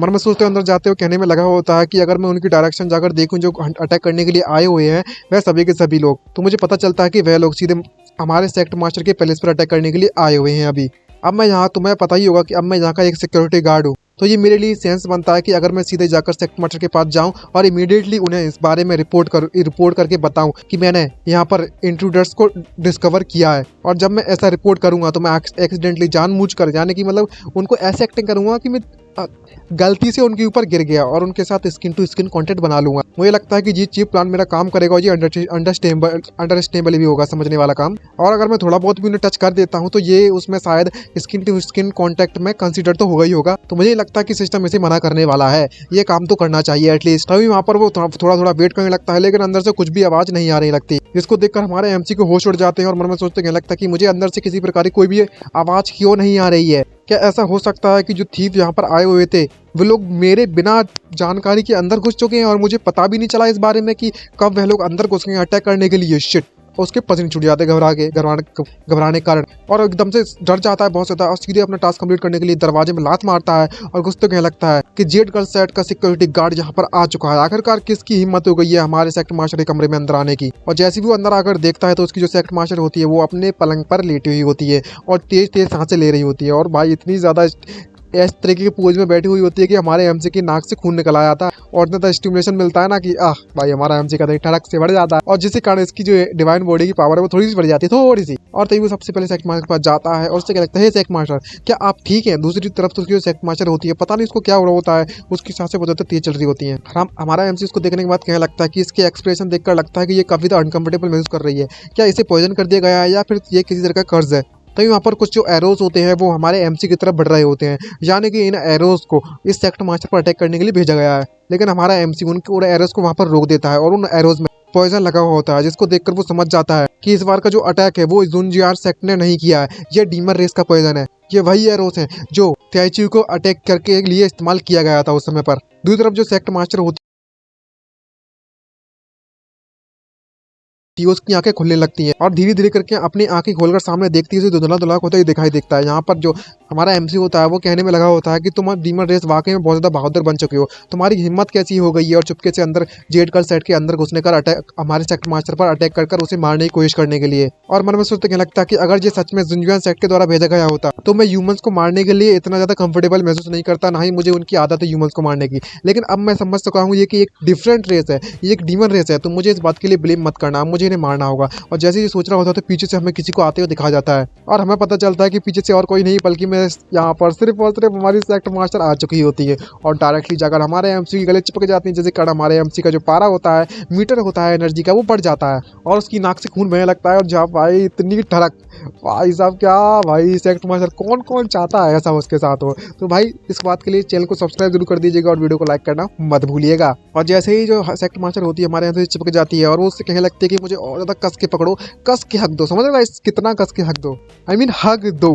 A: में सोचते अंदर जाते हुए कहने में लगा होता है कि अगर मैं उनकी डायरेक्शन जाकर देखूं जो अटैक करने के लिए आए हुए हैं वह सभी के सभी लोग, तो मुझे पता चलता है कि वह लोग सीधे हमारे सेक्ट मास्टर के पैलेस पर अटैक करने के लिए आए हुए हैं अभी। अब मैं यहाँ, तुम्हें पता ही होगा कि अब मैं यहाँ का एक सिक्योरिटी गार्ड हूँ, तो ये मेरे लिए सेंस बनता है कि अगर मैं सीधे जाकर सेक्ट मास्टर के पास जाऊं और इमीडिएटली उन्हें इस बारे में रिपोर्ट करके बताऊं कि मैंने यहाँ पर इंट्रूडर्स को डिस्कवर किया है। और जब मैं ऐसा रिपोर्ट करूंगा तो मैं एक्सीडेंटली जानबूझकर, यानी कि मतलब उनको ऐसे एक्टिंग करूंगा कि मैं गलती से उनके ऊपर गिर गया और उनके साथ स्किन टू स्किन कंटेंट बना लूंगा। मुझे लगता है कि ये चीप प्लान मेरा काम करेगा और ये अंडरस्टैंडेबल भी होगा, समझने वाला काम। और अगर मैं थोड़ा बहुत भी उन्हें टच कर देता हूँ तो ये उसमें शायद स्किन टू स्किन कॉन्टेक्ट में कंसीडर तो होगा ही होगा। तो मुझे लगता है कि सिस्टम इसे मना करने वाला है, ये काम तो करना चाहिए एटलीस्ट। तभी वहाँ पर वो थोड़ा थोड़ा वेट करने लगता है लेकिन अंदर से कुछ भी आवाज नहीं आ रही लगती, जिसको देखकर हमारे एमसी को होश उड़ जाते हैं और मन में सोचते कहने लगता है कि मुझे अंदर से किसी प्रकार की कोई भी आवाज क्यों नहीं आ रही है। क्या ऐसा हो सकता है कि जो थीफ यहाँ पर आए हुए थे वो लोग मेरे बिना जानकारी के अंदर घुस चुके हैं और मुझे पता भी नहीं चला इस बारे में कि कब वह लोग अंदर घुस गए अटैक करने के लिए? शिट, उसके पसीने छूट जाते हैं घबराने के कारण, और एकदम से डर जाता है बहुत ज्यादा और सीधे अपना टास्क कंप्लीट करने के लिए दरवाजे में लात मारता है और कुछ तो कहने लगता है कि जेड गर्ल सेट का सिक्योरिटी गार्ड यहाँ पर आ चुका है। आखिरकार किसकी हिम्मत हो गई है हमारे सेक्टर मास्टर के कमरे में अंदर आने की। और जैसे भी वो अंदर आकर देखता है तो उसकी जो सेक्टर मास्टर होती है वो अपने पलंग पर लेटी हुई होती है और तेज तेज सांसें ले रही होती है, और भाई इतनी ज्यादा इस तरीके की पोज में बैठी हुई होती है कि हमारे एमसी की नाक से खून निकल आ जाता है और इतना स्टिमुलेशन मिलता है ना कि भाई हमारा एमसी का ठड़क से बढ़ जाता है, और जिसके कारण इसकी जो डिवाइन बॉडी की पावर है वो थोड़ी सी बढ़ जाती है, थोड़ी सी। और तभी वो सबसे पहले सेक्टर मास्टर के पास जाता है और उससे क्या लगता है, सेक्टर मास्टर क्या आप ठीक है? दूसरी तरफ तो उसकी जो सेक्टर मास्टर होती है पता नहीं उसको क्या हो रहा होता है, उसकी सांसें बहुत तेज चल रही होती है। हमारा एमसी उसको देखने के बाद कहने लगता है कि इसके एक्सप्रेशन देखकर लगता है कि ये काफी अनकंफर्टेबल महसूस कर रही है, क्या इसे पॉइजन कर दिया गया है या फिर ये किसी तरह का कर्ज है। तभी वहाँ पर कुछ जो एरोज होते हैं वो हमारे एमसी की तरफ बढ़ रहे होते हैं, यानी कि इन एरोज को इस सेक्टर मास्टर पर अटैक करने के लिए भेजा गया है। लेकिन हमारा एमसी उन एरोज को वहाँ पर रोक देता है और उन एरोज में पॉइजन लगा हुआ होता है, जिसको देखकर वो समझ जाता है कि इस बार का जो अटैक है वो जुनजियार सेक्ट ने नहीं किया है, ये डीमन रेस का पॉइजन है। ये वही एरोज है जो त्याची को अटैक करके लिए इस्तेमाल किया गया था उस समय पर। दूसरी तरफ जो सेक्टर मास्टर होती उसकी आंखें खुलने लगती हैं और धीरे धीरे करके अपनी आंखें खोलकर सामने देखती है, धुंधला धुंधला होता ही दिखाई देता है। यहाँ पर जो हमारा एमसी होता है वो कहने में लगा होता है कि तुम डीमन रेस वाकई में बहुत ज्यादा बहादुर बन चुके हो, तुम्हारी हिम्मत कैसी हो गई है और चुपके से अंदर जेड गर्ल सेट के अंदर घुसने का अटैक हमारे सेक्टर मास्टर पर अटैक कर उसे मारने की कोशिश करने के लिए। और मन में सोचते कहने लगता है कि अगर ये सच में जुनजुआन सेट के द्वारा भेजा गया होता तो मैं ह्यूमंस को मारने के लिए इतना ज्यादा कंफर्टेबल महसूस नहीं करता, ना ही मुझे उनकी आदत है ह्यूमंस को मारने की। लेकिन अब मैं समझ चुका हूँ ये कि एक डिफरेंट रेस है, ये एक डीमन रेस है, तो मुझे इस बात के लिए ब्लेम मत करना, मुझे इन्हें मारना होगा। और जैसे ये सोच रहा होता है तो पीछे से हमें किसी को आते हुए दिखा जाता है और हमें पता चलता है कि पीछे से और कोई नहीं बल्कि मैं यहाँ पर सिर्फ और सिर्फ हमारी सेक्टर मास्टर आ चुकी होती है और डायरेक्टली जाकर हमारे एमसी के गले चिपक जाती है, जिसके कारण हमारे एमसी का जो पारा होता है, मीटर होता है एनर्जी का, वो बढ़ जाता है और उसकी नाक से खून बहने लगता है। और जहाँ भाई इतनी ठड़क, भाई साहब क्या भाई सेक्टर मास्टर कौन कौन चाहता है ऐसा उसके साथ हो। तो भाई इस बात के लिए चैनल को सब्सक्राइब जरूर कर दीजिएगा और वीडियो को लाइक करना मत भूलिएगा। और जैसे ही जो सेक्टर मास्टर होती है हमारे यहाँ से चिपक जाती है और वो उससे कहने लगती है कि मुझे और ज्यादा कस के पकड़ो, कस के हक दो, समझ रहे हो कितना कस के हक दो, आई मीन हक दो,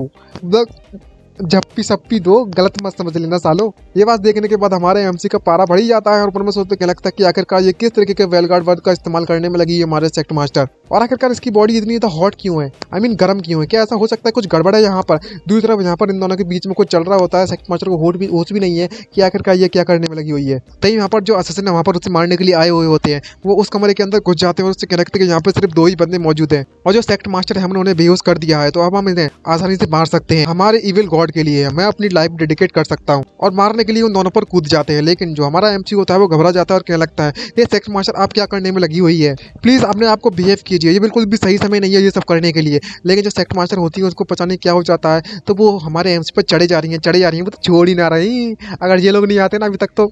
A: झप्पी सप्पी दो, गलत मत समझ लेना सालो। ये बात देखने के बाद हमारे एमसी का पारा बढ़ ही जाता है और ऊपर में सोचते क्या लगता है कि आखिरकार ये किस तरीके के वेलगार्ड वर्ड का इस्तेमाल करने में लगी है हमारे सेक्टर मास्टर, और आखिरकार इसकी बॉडी इतनी तो हॉट क्यों है, आई मीन गर्म क्यों है, क्या ऐसा हो सकता है कुछ गड़बड़ है यहाँ पर। दूसरी तरफ यहाँ पर इन दोनों के बीच में कुछ चल रहा होता है, सेक्टर मास्टर को होश भी नहीं है कि आखिरकार ये क्या करने में लगी हुई है। तभी यहाँ पर जो असैसिन है वहाँ पर उसे मारने के लिए आए हुए होते हैं, वो उस कमरे के अंदर घुस जाते हैं और उससे कहने लगते हैं कि यहाँ पर सिर्फ 2 ही बंदे मौजूद हैं और जो सेक्टर मास्टर है हमने उन्हें बेहोश कर दिया है, तो अब हम इन्हें आसानी से मार सकते हैं, हमारे इविल गॉड के लिए मैं अपनी लाइफ डेडिकेट कर सकता हूँ। और मारने के लिए उन दोनों पर कूद जाते हैं, लेकिन जो हमारा एमसी होता है वो घबरा जाता है और कहने लगता है ये सेक्टर मास्टर आप क्या करने में लगी हुई है, प्लीज अपने आप को बिहेव कीजिए, ये बिल्कुल भी सही समय नहीं है ये सब करने के लिए। लेकिन जो सेक्टर मास्टर होती है उसको पता नहीं क्या हो जाता है, तो वो हमारे एमसी पर चढ़े जा रही है, वो तो छोड़ ही ना रही। अगर ये लोग नहीं आते ना अभी तक तो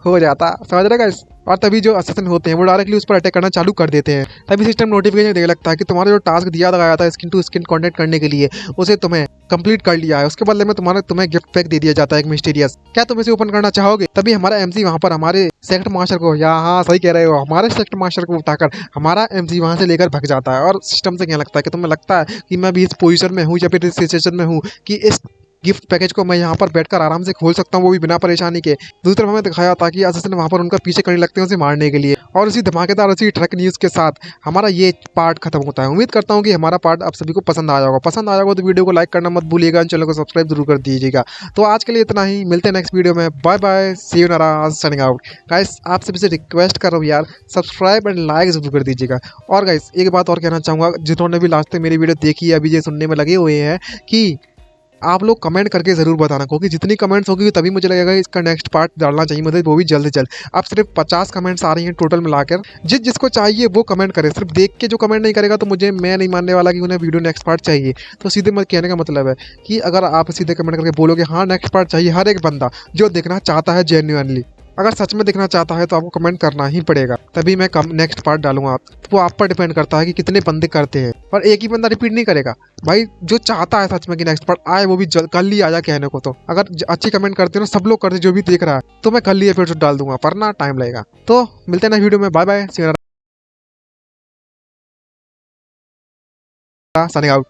A: हो जाता, समझ रहे गाइस। और तभी जो असैसिन होते हैं वो डायरेक्टली उस पर अटैक करना चालू कर देते हैं। तभी सिस्टम नोटिफिकेशन देने लगता है कि तुम्हारा जो टास्क दिया गया था स्किन टू स्किन कांटेक्ट करने के लिए उसे तुम्हें कंप्लीट कर लिया है, उसके बदले में तुम्हें गिफ्ट पैक दे दिया जाता है एक मिस्टीरियस, क्या तुम इसे ओपन करना चाहोगे। तभी हमारा एमसी वहां पर हमारे सेक्टर मास्टर को, या हाँ सही कह रहे हो, हमारे सेक्टर मास्टर को उठाकर हमारा एमसी वहां से लेकर भग जाता है और सिस्टम से क्या लगता है कि तुम्हें लगता है कि मैं भी इस पोजीशन में हूँ या फिर इस सिचुएशन में हूँ कि इस गिफ्ट पैकेज को मैं यहाँ पर बैठकर आराम से खोल सकता हूँ, वो भी बिना परेशानी के। दूसरी तरफ हमें दिखाया था कि असैसिन वहाँ पर उनका पीछे करने लगते हैं उसे मारने के लिए, और उसी धमाकेदार उसी ट्रक न्यूज़ के साथ हमारा ये पार्ट खत्म होता है। उम्मीद करता हूँ कि हमारा पार्ट आप सभी को पसंद आया होगा, तो वीडियो को लाइक करना मत भूलिएगा, चैनल को सब्सक्राइब जरूर कर दीजिएगा। तो आज के लिए इतना ही, मिलते हैं नेक्स्ट वीडियो में, बाय बाय, सी यू नाराज, साइनिंग आउट। गाइस आप सभी से रिक्वेस्ट कर रहा हूँ यार, सब्सक्राइब एंड लाइक जरूर कर दीजिएगा। और गाइस एक बात और कहना चाहूँगा, जिन्होंने भी लास्ट तक मेरी वीडियो देखी है अभी ये सुनने में लगे हुए हैं, कि आप लोग कमेंट करके ज़रूर बताना, क्योंकि जितनी कमेंट्स होगी तभी मुझे लगेगा इसका नेक्स्ट पार्ट डालना चाहिए मुझे, वो भी जल्द से जल्द। अब सिर्फ 50 कमेंट्स आ रही हैं टोटल मिलाकर, जिसको चाहिए वो कमेंट करे, सिर्फ देख के जो कमेंट नहीं करेगा तो मैं नहीं मानने वाला कि उन्हें वीडियो नेक्स्ट पार्ट चाहिए। तो सीधे मत कहने का मतलब है कि अगर आप सीधे कमेंट करके बोलोगे हाँ नेक्स्ट पार्ट चाहिए, हर एक बंदा जो देखना चाहता है जेन्युइनली, अगर सच में देखना चाहता है तो आपको कमेंट करना ही पड़ेगा, तभी मैं नेक्स्ट पार्ट डालूंगा। वो आप पर डिपेंड करता है कि कितने बंदे करते हैं, और एक ही बंदा रिपीट नहीं करेगा भाई। जो चाहता है सच में कि नेक्स्ट पार्ट आए वो भी कल ही आ जाए कहने को, तो अगर अच्छी कमेंट करते हो ना सब लोग करते जो भी देख रहा है, तो मैं कल ही एपिसोड डाल दूंगा, पर ना टाइम लगेगा। तो मिलते हैं नेक्स्ट वीडियो में, बाय बाय, साइनिंग आउट।